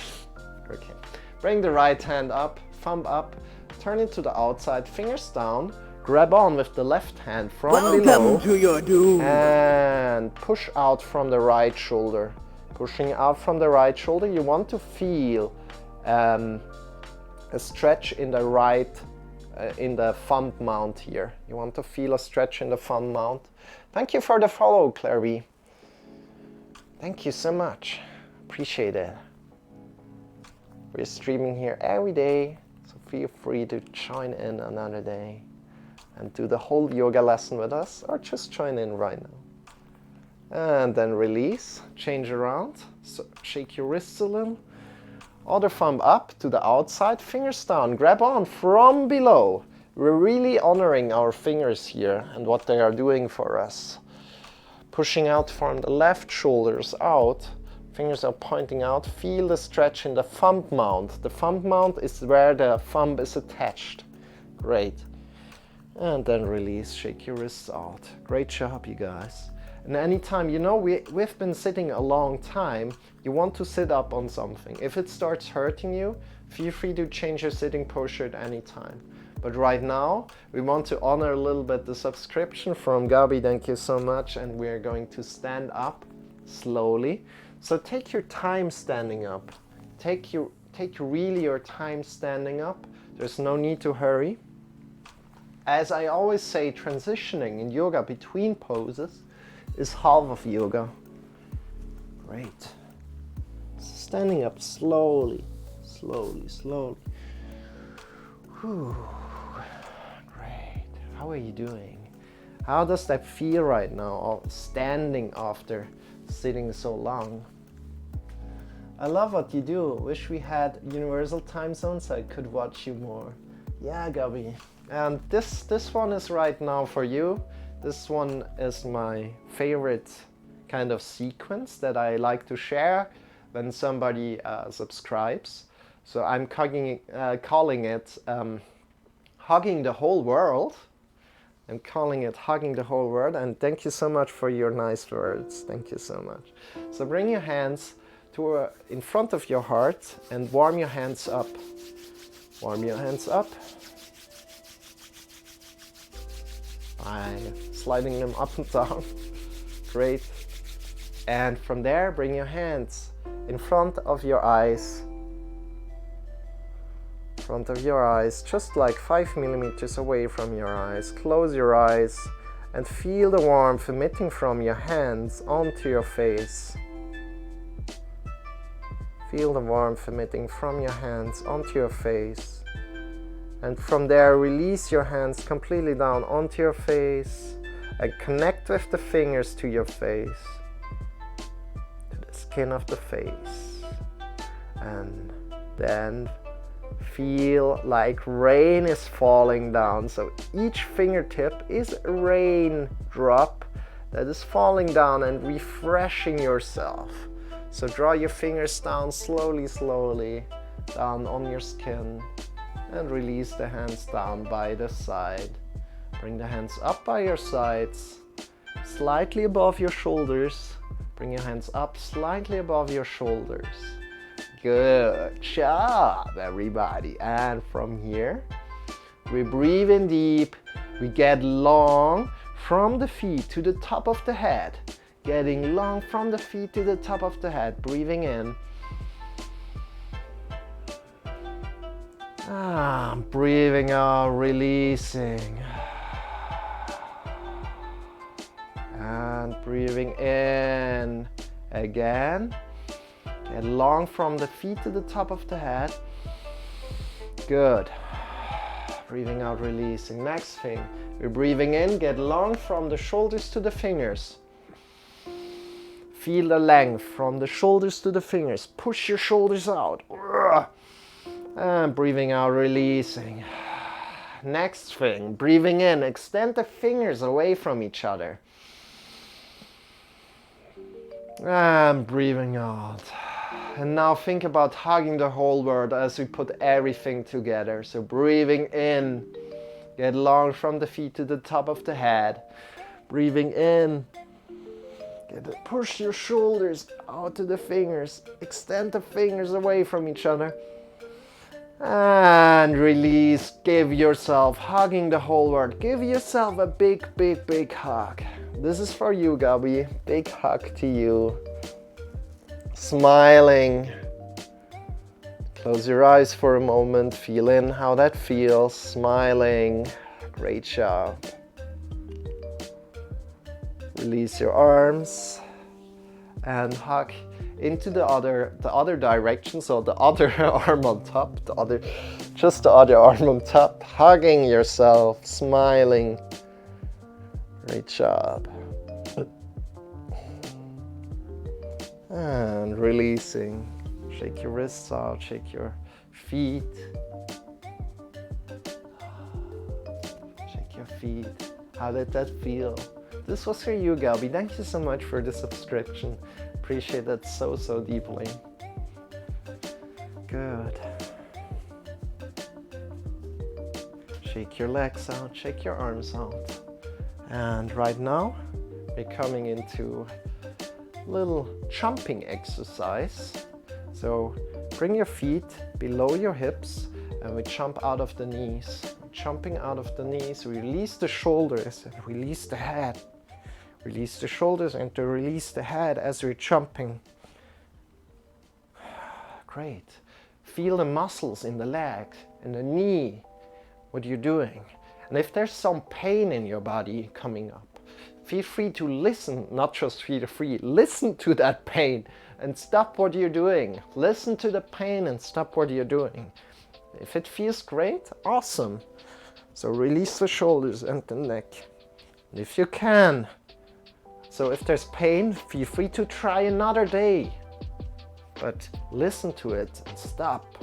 Okay. Bring the right hand up, thumb up. Turn it to the outside, fingers down. Grab on with the left hand from below. Welcome to your doom. And push out from the right shoulder. Pushing out from the right shoulder, you want to feel a stretch in the right, in the thumb mount here. You want to feel a stretch in the thumb mount. Thank you for the follow, Claire V. Thank you so much. Appreciate it. We're streaming here every day, so feel free to join in another day and do the whole yoga lesson with us, or just join in right now. And then release, change around, so shake your wrists a little. Other thumb up to the outside, fingers down, grab on from below. We're really honoring our fingers here and what they are doing for us. Pushing out from the left shoulders out, fingers are pointing out, feel the stretch in the thumb mount. The thumb mount is where the thumb is attached. Great. And then release, shake your wrists out. Great job, you guys. And anytime, you know, we've been sitting a long time, you want to sit up on something. If it starts hurting you, feel free to change your sitting posture at any time. But right now, we want to honor a little bit the subscription from Gabi, thank you so much, and we're going to stand up slowly. So take your time standing up. Take really your time standing up. There's no need to hurry. As I always say, transitioning in yoga between poses is half of yoga. Great. Standing up slowly, slowly, slowly. Whew. Great. How are you doing? How does that feel right now, standing after sitting so long? I love what you do. Wish we had universal time zones so I could watch you more. Yeah, Gabi. And this one is right now for you. This one is my favorite kind of sequence that I like to share when somebody subscribes. So I'm calling it Hugging the Whole World. I'm calling it Hugging the Whole World, and thank you so much for your nice words. Thank you so much. So bring your hands to in front of your heart and warm your hands up. Warm your hands up by sliding them up and down. Great. And from there, bring your hands in front of your eyes. Front of your eyes, just like 5 millimeters away from your eyes. Close your eyes and feel the warmth emitting from your hands onto your face. Feel the warmth emitting from your hands onto your face. And from there, release your hands completely down onto your face and connect with the fingers to your face, to the skin of the face. And then feel like rain is falling down. So each fingertip is a raindrop that is falling down and refreshing yourself. So draw your fingers down slowly, slowly, down on your skin, and release the hands down by the side. Bring the hands up by your sides, slightly above your shoulders. Bring your hands up slightly above your shoulders. Good job, everybody. And from here, we breathe in deep. We get long from the feet to the top of the head. Getting long from the feet to the top of the head. Breathing in. Breathing out, releasing. And breathing in. Again. Get long from the feet to the top of the head. Good. Breathing out, releasing. Next thing, we're breathing in, get long from the shoulders to the fingers. Feel the length from the shoulders to the fingers. Push your shoulders out. And breathing out, releasing. Next thing, breathing in, extend the fingers away from each other. And breathing out. And now think about hugging the whole world as we put everything together. So breathing in, get long from the feet to the top of the head. Breathing in, push your shoulders out to the fingers. Extend the fingers away from each other. And release. Give yourself, hugging the whole world. Give yourself a big, big, big hug. This is for you, Gabi. Big hug to you. Smiling. Close your eyes for a moment. Feel in how that feels. Smiling. Great job. Release your arms and hug into the other direction, so the other arm on top, just the other arm on top, hugging yourself, smiling. Great job. And releasing. Shake your wrists out, shake your feet. Shake your feet. How did that feel? This was for you, Gabi. Thank you so much for the subscription. Appreciate that so deeply. Good. Shake your legs out, shake your arms out. And right now, we're coming into a little jumping exercise. So bring your feet below your hips and we jump out of the knees. Jumping out of the knees, release the shoulders and release the head. Release the shoulders and to release the head as we're jumping. Great. Feel the muscles in the leg, in the knee, what you're doing. And if there's some pain in your body coming up, feel free to listen, not just feel free, listen to that pain and stop what you're doing. Listen to the pain and stop what you're doing. If it feels great, awesome. So release the shoulders and the neck. And if you can, so if there's pain, feel free to try another day. But listen to it and stop.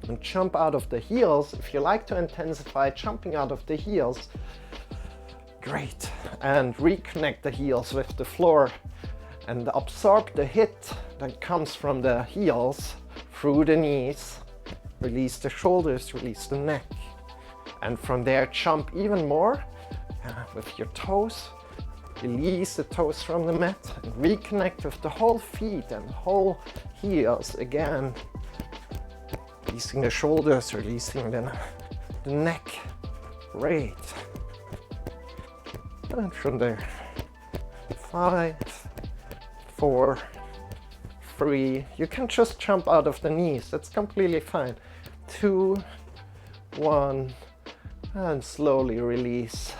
And jump out of the heels. If you like to intensify jumping out of the heels, great. And reconnect the heels with the floor and absorb the hit that comes from the heels through the knees. Release the shoulders, release the neck. And from there, jump even more with your toes. Release the toes from the mat and reconnect with the whole feet and whole heels again. Releasing the shoulders, releasing the neck. Great. And from there, 5, 4, 3. You can just jump out of the knees. That's completely fine. 2, 1, and slowly release.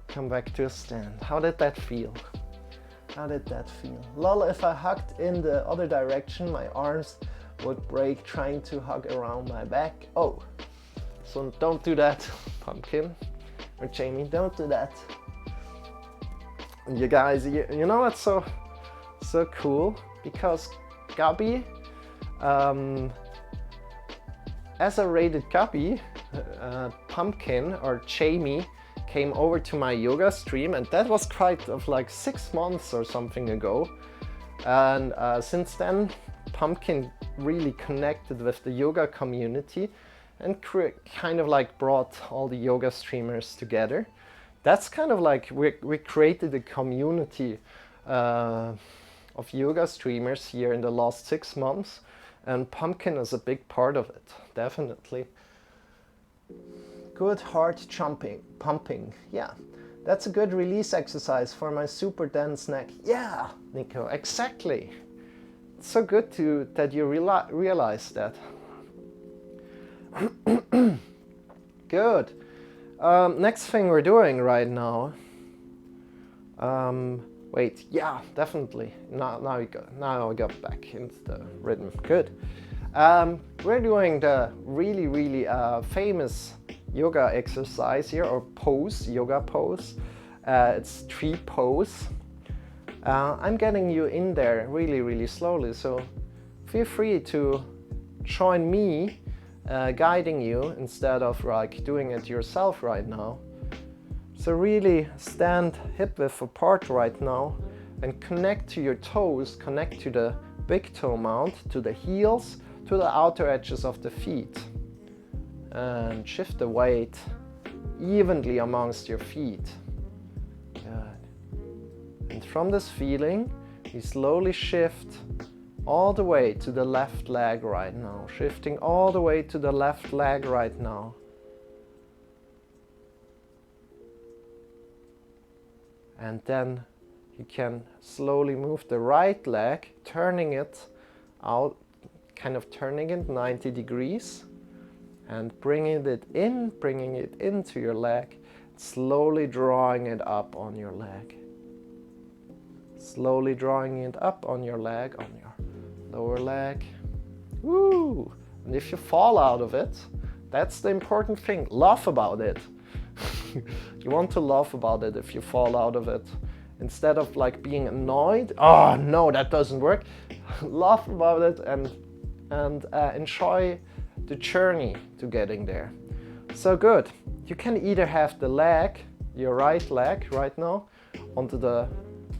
Come back to a stand. How did that feel? How did that feel? Lol, if I hugged in the other direction, my arms would break trying to hug around my back. Oh, so don't do that, Pumpkin or Jamie, don't do that. And you guys, you know what's so cool? Because Gabi, as a rated Gabi, Pumpkin or Jamie came over to my yoga stream, and that was quite of like 6 months or something ago. And since then, Pumpkin really connected with the yoga community and kind of like brought all the yoga streamers together. That's kind of like we created a community of yoga streamers here in the last 6 months, and Pumpkin is a big part of it, definitely. Good heart pumping. Yeah, that's a good release exercise for my super dense neck. Yeah, Nico, exactly. It's so good that you realize that. Good. Next thing we're doing right now, Wait, yeah, definitely. Now I got back into the rhythm. Good. We're doing the really famous yoga exercise here, or pose, yoga pose. It's tree pose. I'm getting you in there really slowly, so feel free to join me guiding you instead of like doing it yourself right now. So really stand hip width apart right now and connect to your toes, connect to the big toe mount, to the heels, to the outer edges of the feet. And shift the weight evenly amongst your feet. Good. And from this feeling, you slowly shift all the way to the left leg right now. Shifting all the way to the left leg right now. And then you can slowly move the right leg, turning it out, kind of turning it 90 degrees and bringing it into your leg, slowly drawing it up on your leg. Slowly drawing it up on your leg, on your lower leg. Woo! And if you fall out of it, that's the important thing. Laugh about it. You want to laugh about it if you fall out of it. Instead of like being annoyed, oh no, that doesn't work. Laugh about it and enjoy the journey to getting there. So good. You can either have the leg, your right leg right now, onto the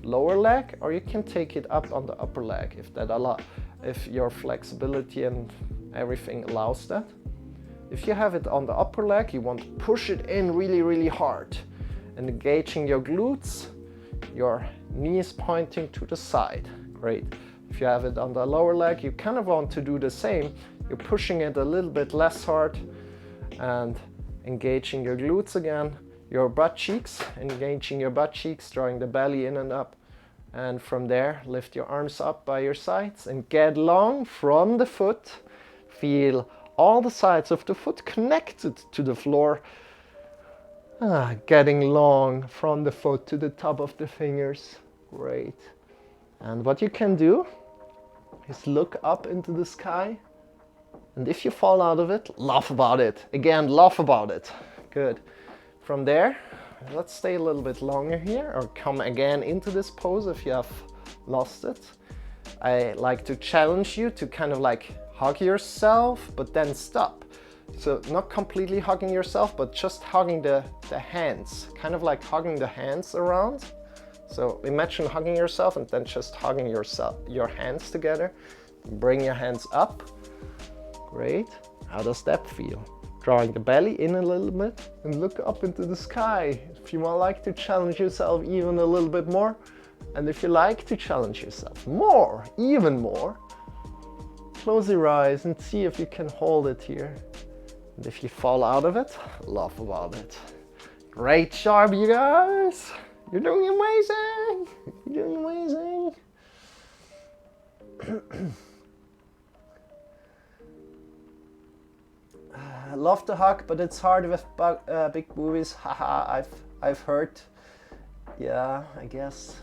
lower leg, or you can take it up on the upper leg if your flexibility and everything allows that. If you have it on the upper leg, you want to push it in really hard and engaging your glutes, your knees pointing to the side. Great. If you have it on the lower leg, you kind of want to do the same. You're pushing it a little bit less hard and engaging your glutes again, your butt cheeks, engaging your butt cheeks, drawing the belly in and up. And from there, lift your arms up by your sides and get long from the foot. Feel all the sides of the foot connected to the floor. Getting long from the foot to the top of the fingers. Great. And what you can do is look up into the sky. And if you fall out of it, laugh about it. Again, laugh about it. Good. From there, let's stay a little bit longer here, or come again into this pose if you have lost it. I like to challenge you to kind of like hug yourself, but then stop. So not completely hugging yourself, but just hugging the hands, kind of like hugging the hands around. So imagine hugging yourself and then just hugging your hands together. Bring your hands up. Great. How does that feel? Drawing the belly in a little bit and look up into the sky. If you like to challenge yourself even a little bit more, and if you like to challenge yourself more, even more, close your eyes and see if you can hold it here. And if you fall out of it, laugh about it. Great job, you guys! You're doing amazing! You're doing amazing! I love to hug, but it's hard with big boobies. Haha, I've heard. Yeah, I guess.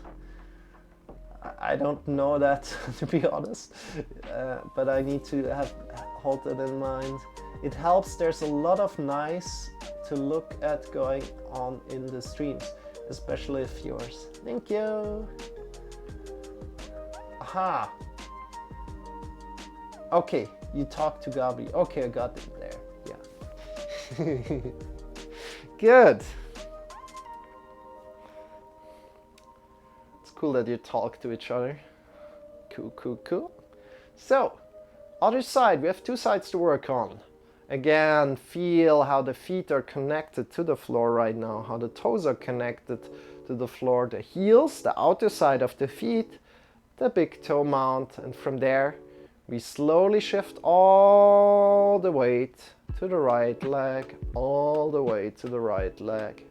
I don't know that, to be honest, but I need to hold that in mind. It helps. There's a lot of nice to look at going on in the streams, especially if yours. Thank you. Aha. Okay, you talk to Gabi. Okay, I got it there. Yeah. Good. Cool that you talk to each other. Cool. So, other side, we have two sides to work on. Again, feel how the feet are connected to the floor right now, how the toes are connected to the floor, the heels, the outer side of the feet, the big toe mount, and from there, we slowly shift all the weight to the right leg, all the way to the right leg.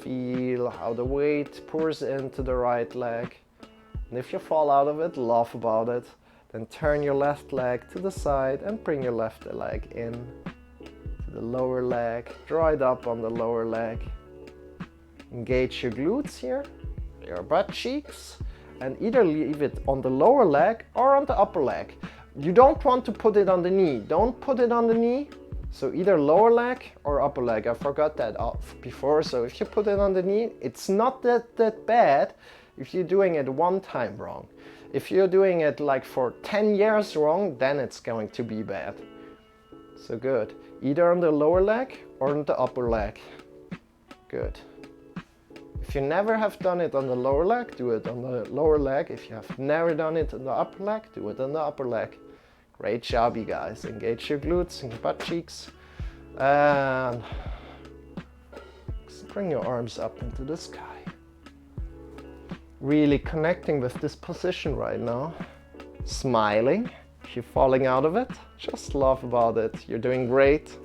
Feel how the weight pours into the right leg. And if you fall out of it, laugh about it. Then turn your left leg to the side and bring your left leg in to the lower leg. Draw it up on the lower leg. Engage your glutes here. your butt cheeks and either leave it on the lower leg or on the upper leg. You don't want to put it on the knee. Don't put it on the knee. So either lower leg or upper leg. I forgot that before. So if you put it on the knee, it's not that bad if you're doing it one time wrong. If you're doing it like for 10 years wrong, then it's going to be bad. So good. Either on the lower leg or on the upper leg. Good. If you never have done it on the lower leg, do it on the lower leg. If you have never done it on the upper leg, do it on the upper leg. Great job, you guys. Engage your glutes and your butt cheeks. And bring your arms up into the sky. Really connecting with this position right now. Smiling. If you're falling out of it, just laugh about it. You're doing great.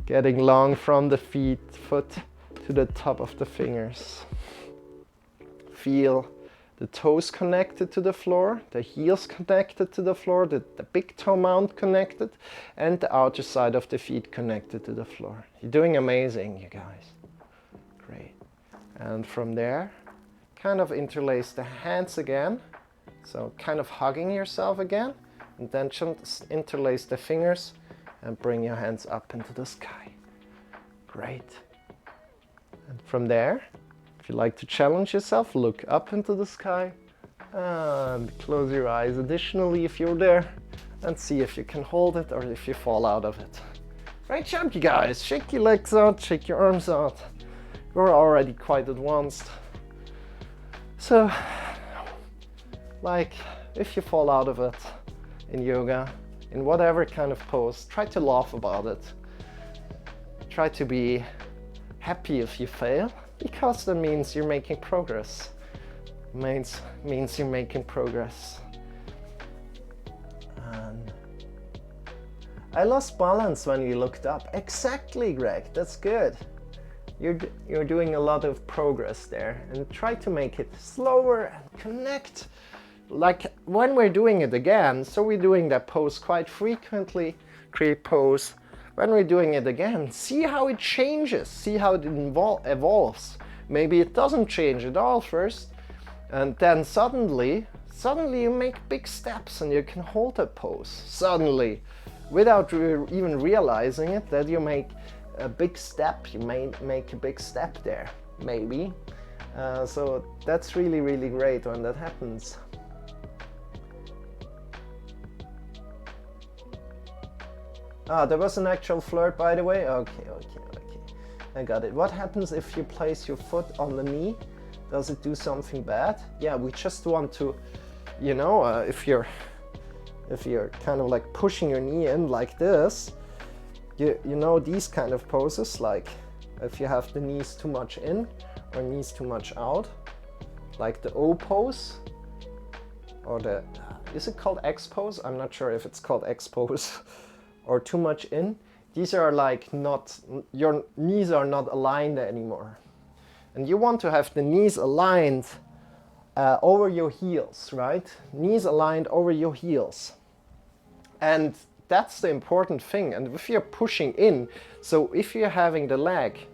Getting long from the foot to the top of the fingers. Feel the toes connected to the floor, the heels connected to the floor, the big toe mount connected, and the outer side of the feet connected to the floor. You're doing amazing, you guys. Great. And from there, kind of interlace the hands again. So kind of hugging yourself again, and then just interlace the fingers and bring your hands up into the sky. Great. And from there, if you like to challenge yourself, look up into the sky and close your eyes additionally if you're there, and see if you can hold it or if you fall out of it. Great job, you guys. Shake your legs out, shake your arms out. You're already quite advanced. So, like, if you fall out of it in yoga, in whatever kind of pose, try to laugh about it. Try to be happy if you fail, because that means you're making progress. Means you're making progress. And I lost balance when you looked up. Exactly, Greg. That's good. You're doing a lot of progress there, and try to make it slower and connect. Like when we're doing it again, so we're doing that pose quite frequently, create pose. When we're doing it again, see how it changes, see how it evolves. Maybe it doesn't change at all first, and then suddenly you make big steps and you can hold that pose. Suddenly, without even realizing it, that you make a big step, you may make a big step there, maybe. So that's really, really great when that happens. Ah, there was an actual flirt, by the way. Okay. I got it. What happens if you place your foot on the knee? Does it do something bad? Yeah, we just want to, you know, if you're kind of like pushing your knee in like this, you know these kind of poses, like if you have the knees too much in or knees too much out, like the O pose, or is it called X pose? I'm not sure if it's called X pose. Or too much in. These are like not, your knees are not aligned anymore. And you want to have the knees aligned over your heels, right? Knees aligned over your heels. And that's the important thing. And if you're pushing in, so if you're having the leg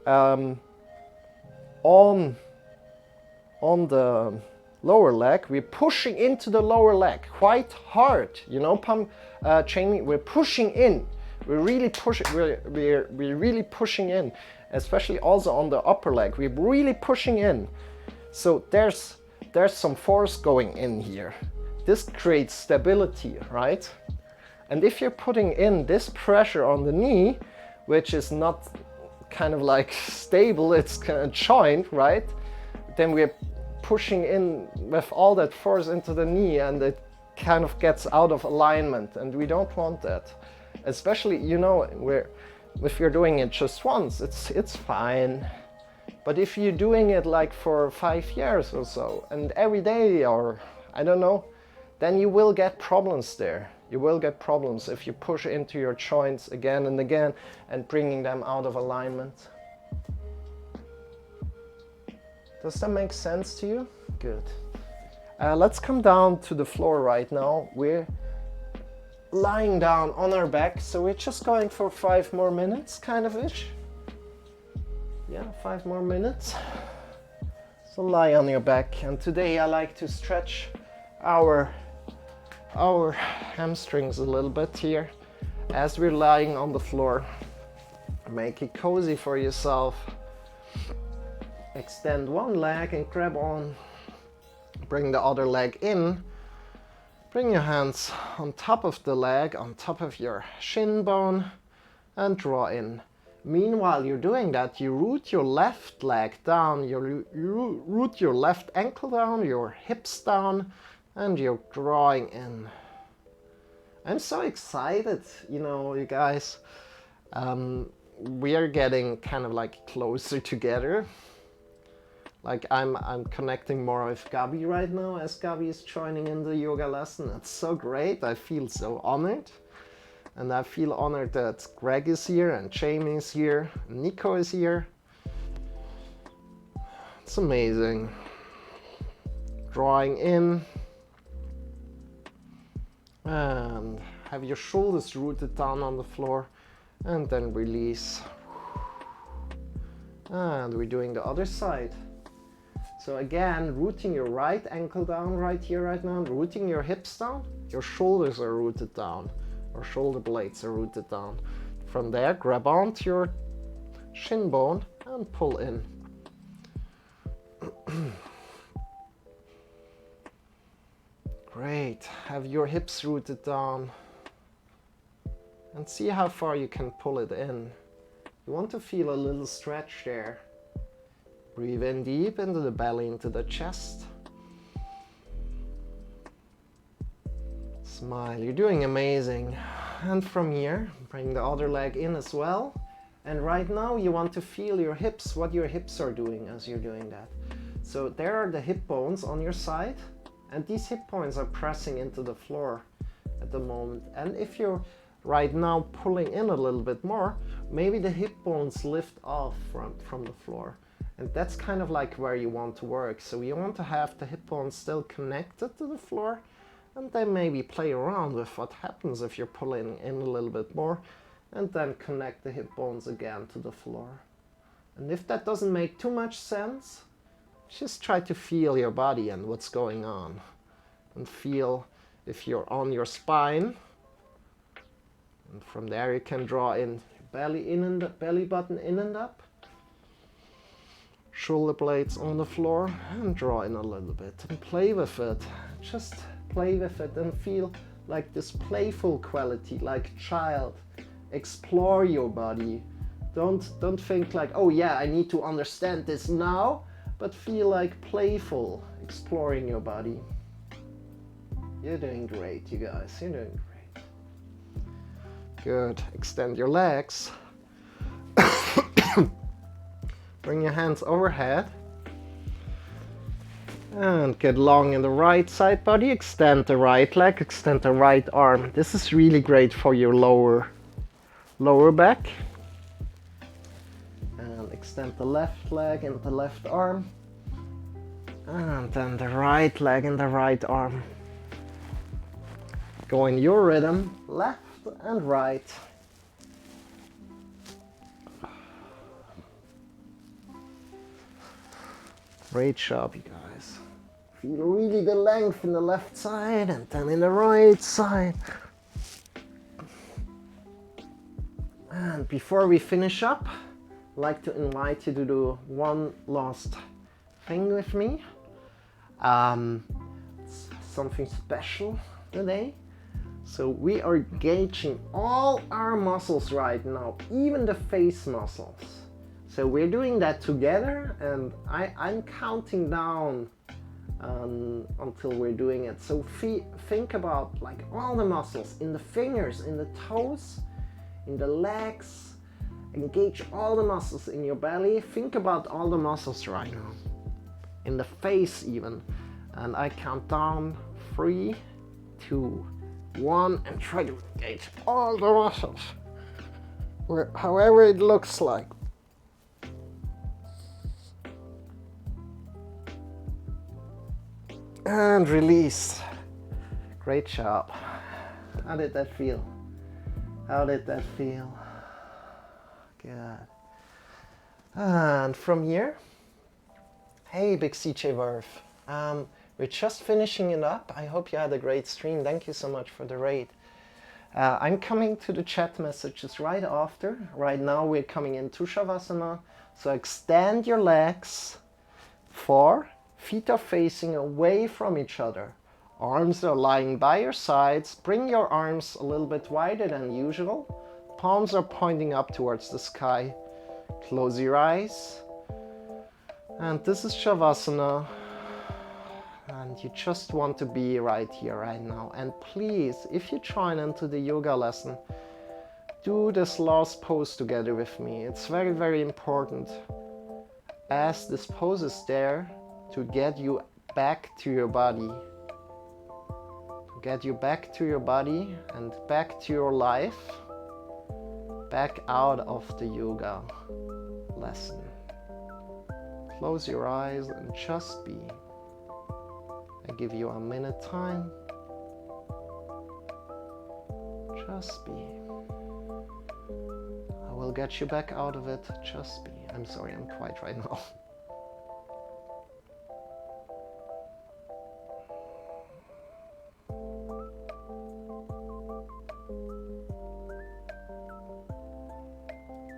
on the lower leg, we're pushing into the lower leg quite hard, you know, Jamie, we're pushing in. We're really pushing. We're really pushing in, especially also on the upper leg. We're really pushing in. So there's some force going in here. This creates stability, right? And if you're putting in this pressure on the knee, which is not kind of like stable, it's kind of joint, right? Then we're pushing in with all that force into the knee, and it kind of gets out of alignment, and we don't want that. Especially, you know, if you're doing it just once, it's fine. But if you're doing it like for 5 years or so, and every day, or I don't know, then you will get problems there. You will get problems if you push into your joints again and again and bringing them out of alignment. Does that make sense to you? Good. Let's come down to the floor right now. We're lying down on our back, so we're just going for 5 more minutes, kind of ish. Yeah, 5 more minutes. So lie on your back, and today I like to stretch our hamstrings a little bit here as we're lying on the floor. Make it cozy for yourself. Extend one leg and grab on. Bring the other leg in. Bring your hands on top of the leg, on top of your shin bone, and draw in. Meanwhile you're doing that, you root your left leg down, you root your left ankle down, your hips down, and you're drawing in. I'm so excited, you know, you guys. We are getting kind of like closer together. Like I'm connecting more with Gabi right now as Gabi is joining in the yoga lesson. It's so great. I feel so honored. And I feel honored that Greg is here and Jamie is here, and Nico is here. It's amazing. Drawing in. And have your shoulders rooted down on the floor. And then release. And we're doing the other side. So again, rooting your right ankle down right here, right now. Rooting your hips down. Your shoulders are rooted down. Or shoulder blades are rooted down. From there, grab onto your shin bone and pull in. Great. Have your hips rooted down. And see how far you can pull it in. You want to feel a little stretch there. Breathe in deep into the belly, into the chest. Smile, you're doing amazing. And from here, bring the other leg in as well. And right now you want to feel your hips, what your hips are doing as you're doing that. So there are the hip bones on your side, and these hip bones are pressing into the floor at the moment. And if you're right now pulling in a little bit more, maybe the hip bones lift off from the floor. And that's kind of like where you want to work. So you want to have the hip bones still connected to the floor, and then maybe play around with what happens if you're pulling in a little bit more, and then connect the hip bones again to the floor. And if that doesn't make too much sense, just try to feel your body and what's going on. And feel if you're on your spine. And from there you can draw in belly button in and up. Shoulder blades on the floor, and draw in a little bit and play with it. Just play with it and feel like this playful quality, like child. Explore your body. Don't think like, oh yeah, I need to understand this now, but feel like playful, exploring your body. You're doing great, you guys. You're doing great. Good. Extend your legs. Bring your hands overhead. And get long in the right side body. Extend the right leg, extend the right arm. This is really great for your lower back. And extend the left leg and the left arm. And then the right leg and the right arm. Go in your rhythm, left and right. Great job, you guys. Feel really the length in the left side and then in the right side. And before we finish up, I'd like to invite you to do one last thing with me. It's something special today. So we are engaging all our muscles right now, even the face muscles. So we're doing that together, and I'm counting down until we're doing it. So think about like all the muscles in the fingers, in the toes, in the legs. Engage all the muscles in your belly. Think about all the muscles right now. In the face even. And I count down 3, 2, 1, and try to engage all the muscles. However it looks like. And release. Great job. How did that feel? How did that feel? Good. And from here, Hey, Big CJ Verve. We're just finishing it up. I hope you had a great stream. Thank you so much for the raid. I'm coming to the chat messages right after. Right now we're coming into Shavasana. So extend your legs. 4. Feet are facing away from each other. Arms are lying by your sides. Bring your arms a little bit wider than usual. Palms are pointing up towards the sky. Close your eyes. And this is Shavasana. And you just want to be right here, right now. And please, if you join into the yoga lesson, do this last pose together with me. It's very, very important, as this pose is there to get you back to your body. To get you back to your body and back to your life. Back out of the yoga lesson. Close your eyes and just be. I give you a minute time. Just be. I will get you back out of it. Just be. I'm sorry, I'm quiet right now.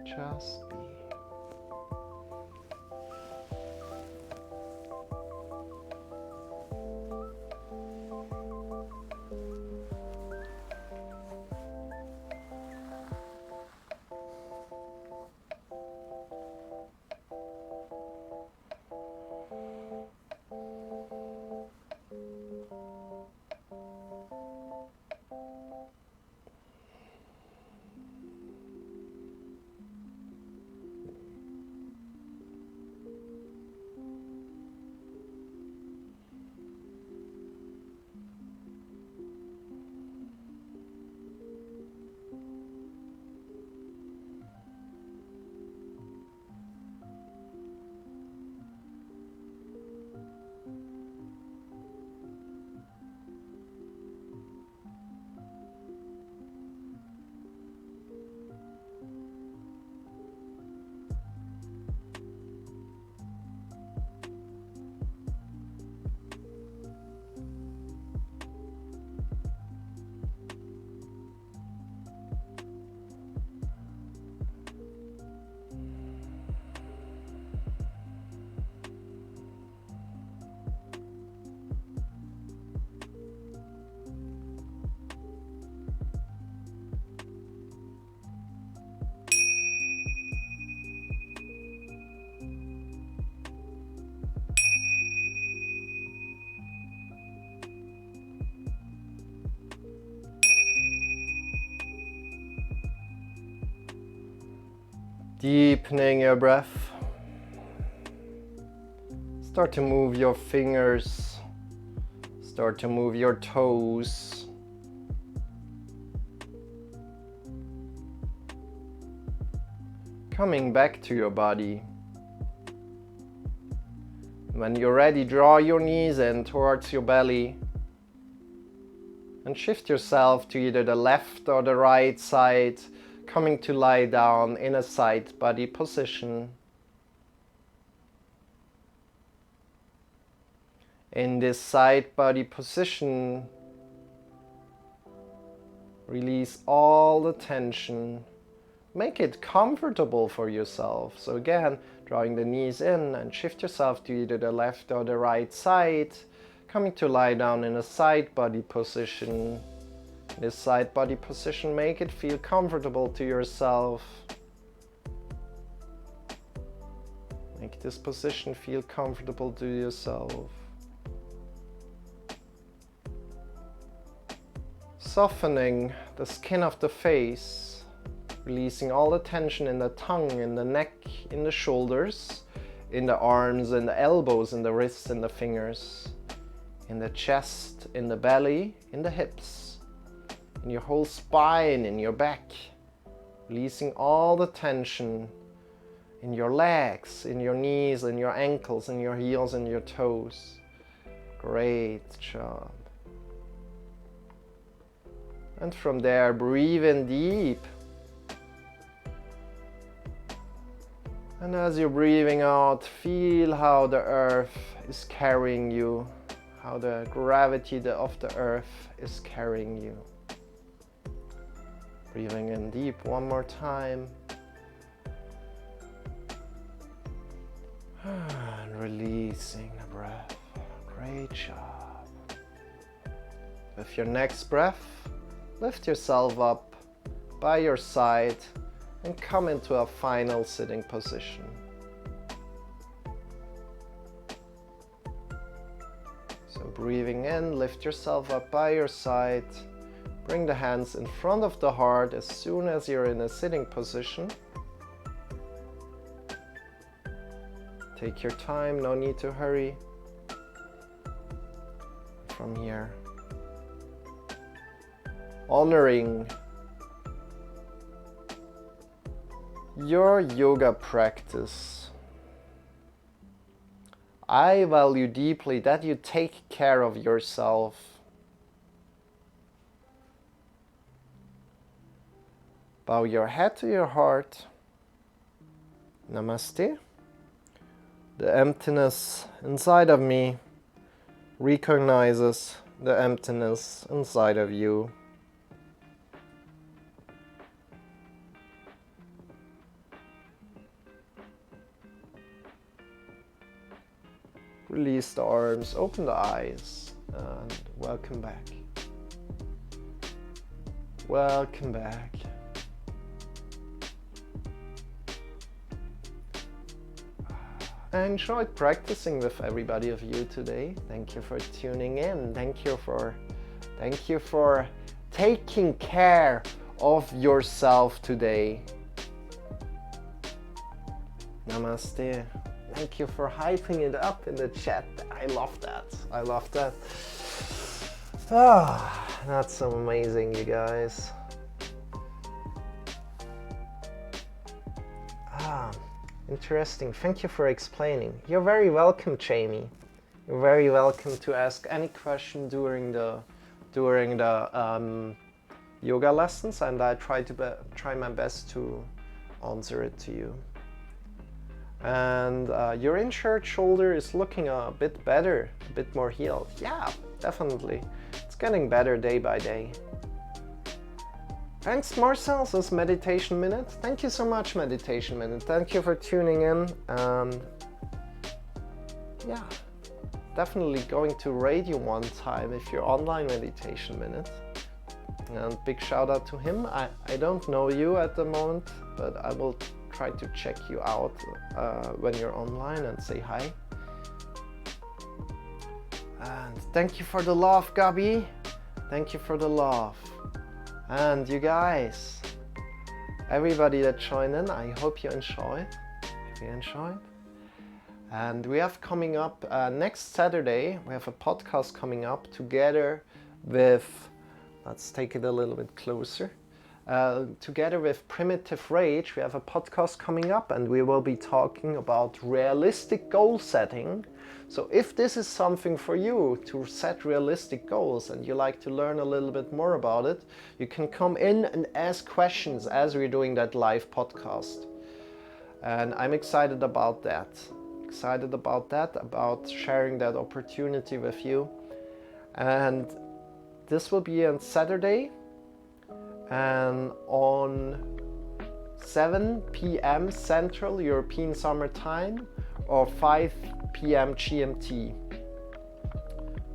Just be. Deepening your breath. Start to move your fingers. Start to move your toes. Coming back to your body. When you're ready, draw your knees in towards your belly and shift yourself to either the left or the right side, coming to lie down in a side body position. In this side body position, release all the tension. Make it comfortable for yourself. So again, drawing the knees in and shift yourself to either the left or the right side, coming to lie down in a side body position. This side body position, make it feel comfortable to yourself. Make this position feel comfortable to yourself. Softening the skin of the face, releasing all the tension in the tongue, in the neck, in the shoulders, in the arms, in the elbows, in the wrists, in the fingers, in the chest, in the belly, in the hips, in your whole spine, in your back, releasing all the tension in your legs, in your knees, in your ankles, in your heels, and your toes. Great job. And from there, breathe in deep. And as you're breathing out, feel how the earth is carrying you, how the gravity of the earth is carrying you. Breathing in deep one more time. And releasing the breath. Great job. With your next breath, lift yourself up by your side and come into a final sitting position. So breathing in, lift yourself up by your side. Bring the hands in front of the heart as soon as you're in a sitting position. Take your time, no need to hurry. From here, honoring your yoga practice. I value deeply that you take care of yourself. Bow your head to your heart. Namaste. The emptiness inside of me recognizes the emptiness inside of you. Release the arms, open the eyes, and welcome back. Welcome back. I enjoyed practicing with everybody of you today. Thank you for tuning in. Thank you for taking care of yourself today. Namaste. Thank you for hyping it up in the chat. I love that. I love that. Ah, that's so amazing, you guys. Interesting. Thank you for explaining. You're very welcome, Jamie. You're very welcome to ask any question during the yoga lessons, and I try my best to answer it to you. And your injured shoulder is looking a bit better, a bit more healed. Yeah, definitely. It's getting better day by day. Thanks, Marcel, says Meditation Minute. Thank you so much, Meditation Minute. Thank you for tuning in. Yeah, definitely going to rate you one time if you're online Meditation Minute. And big shout out to him. I don't know you at the moment, but I will try to check you out when you're online and say hi. And thank you for the love, Gabi. Thank you for the love. And you guys, everybody that joined in, I hope you enjoyed. If you enjoyed. And we have coming up next Saturday, we have a podcast coming up together with, let's take it a little bit closer. Together with Primitive Rage, we have a podcast coming up and we will be talking about realistic goal setting. So if this is something for you to set realistic goals and you like to learn a little bit more about it, you can come in and ask questions as we're doing that live podcast. And I'm excited about that. About sharing that opportunity with you. And this will be on Saturday and on 7 p.m. Central European Summer Time or 5 p.m. GMT.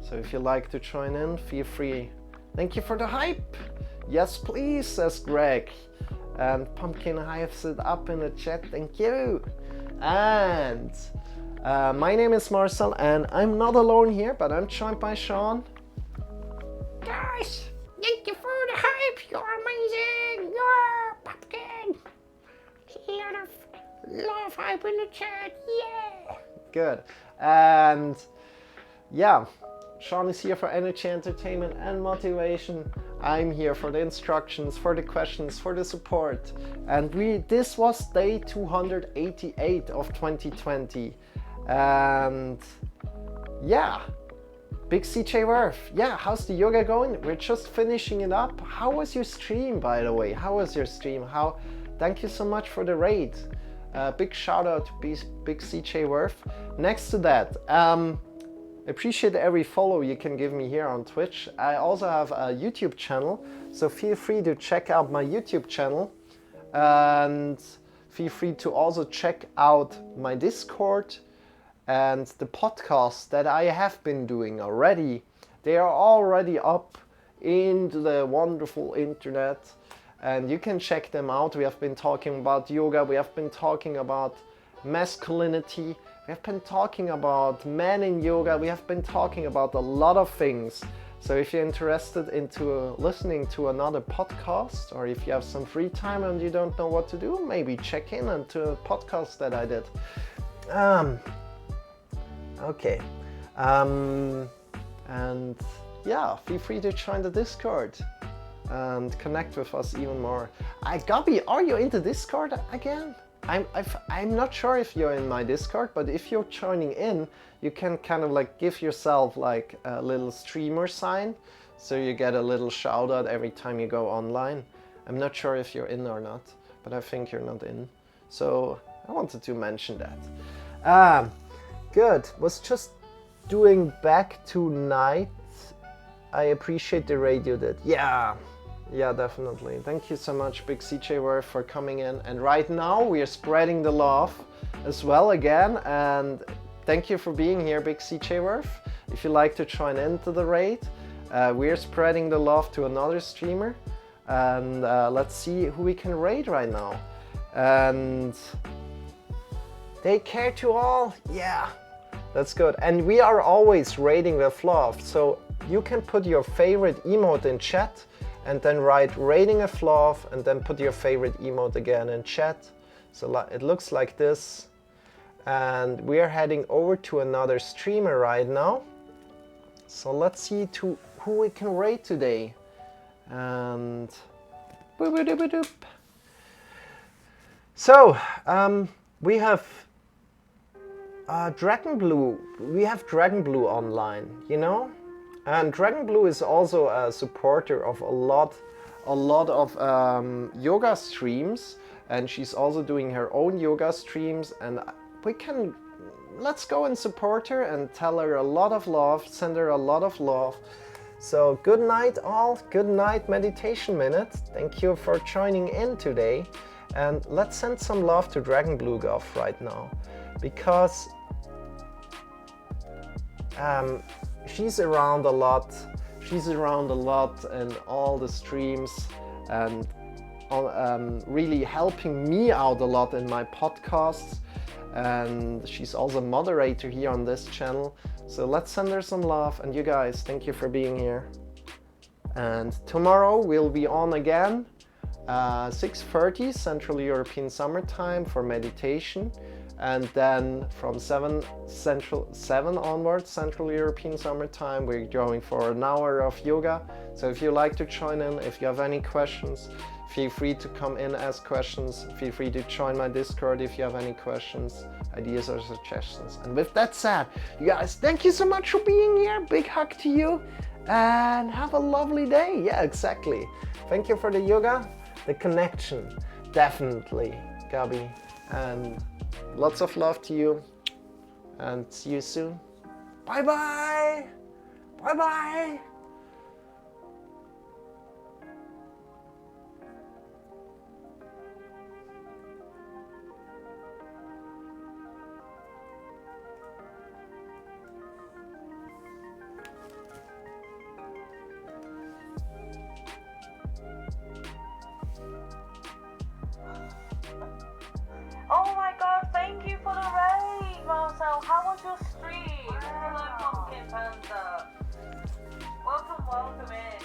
So if you like to join in, feel free. Thank you for the hype. Yes, please, says Greg. And Pumpkin hypes it up in the chat. Thank you. And my name is Marcel and I'm not alone here, but I'm joined by Shawn. Guys, thank you for the hype. You're amazing. You're Pumpkin. A lot of love hype in the chat. Yeah. Good. And yeah, Shawn is here for energy, entertainment, and motivation. I'm here for the instructions, for the questions, for the support. And this was day 288 of 2020. And yeah, Big CJ Worth. Yeah, how's the yoga going? We're just finishing it up. How was your stream, by the way? How was your stream? Thank you so much for the raid. Big shout out to Big CJ Worth. Next to that, appreciate every follow you can give me here on Twitch. I also have a YouTube channel, so feel free to check out my YouTube channel, and feel free to also check out my Discord and the podcasts that I have been doing already. They are already up into the wonderful internet, and you can check them out. We have been talking about yoga, we have been talking about masculinity, we have been talking about men in yoga, we have been talking about a lot of things. So if you're interested into listening to another podcast, or if you have some free time and you don't know what to do, maybe check in into a podcast that I did. Okay. And yeah, feel free to join the Discord and connect with us even more. Gabi, are you in the Discord again? I'm not sure if you're in my Discord, but if you're joining in, you can kind of like give yourself like a little streamer sign, so you get a little shout out every time you go online. I'm not sure if you're in or not, but I think you're not in. So I wanted to mention that. Good. Was just doing back to night. I appreciate the raid you did. Yeah, definitely. Thank you so much, Big CJ Worth, for coming in. And right now we are spreading the love as well again. And thank you for being here, Big CJ Worth. If you like to join into the raid, we are spreading the love to another streamer. And let's see who we can raid right now. And take care to all. Yeah, that's good. And we are always raiding with love. So you can put your favorite emote in chat, and then write rating a love, and then put your favorite emote again in chat. So it looks like this. And we are heading over to another streamer right now. So let's see who we can raid today. And so we have Dragon Blue. We have Dragon Blue online, you know? And Dragon Blue is also a supporter of a lot of yoga streams, and she's also doing her own yoga streams. And let's go and support her and tell her a lot of love, send her a lot of love. So good night all, good night meditation minute. Thank you for joining in today, and let's send some love to Dragon Blue Golf right now, because she's around a lot. She's around a lot in all the streams, and really helping me out a lot in my podcasts. And she's also a moderator here on this channel. So let's send her some love. And you guys, thank you for being here. And tomorrow we'll be on again, 6:30 Central European Summer Time for meditation. And then from 7 onwards, Central European Summer Time, we're going for an hour of yoga. So if you like to join in, if you have any questions, feel free to come in, ask questions. Feel free to join my Discord if you have any questions, ideas or suggestions. And with that said, you guys, thank you so much for being here. Big hug to you, and have a lovely day. Yeah, exactly. Thank you for the yoga, the connection, definitely, Gabi. And lots of love to you, and see you soon. Bye bye. Bye bye. Oh my god, thank you for the raid, Marcel. How was your stream? Hello, Pumpkin Panda. Welcome in.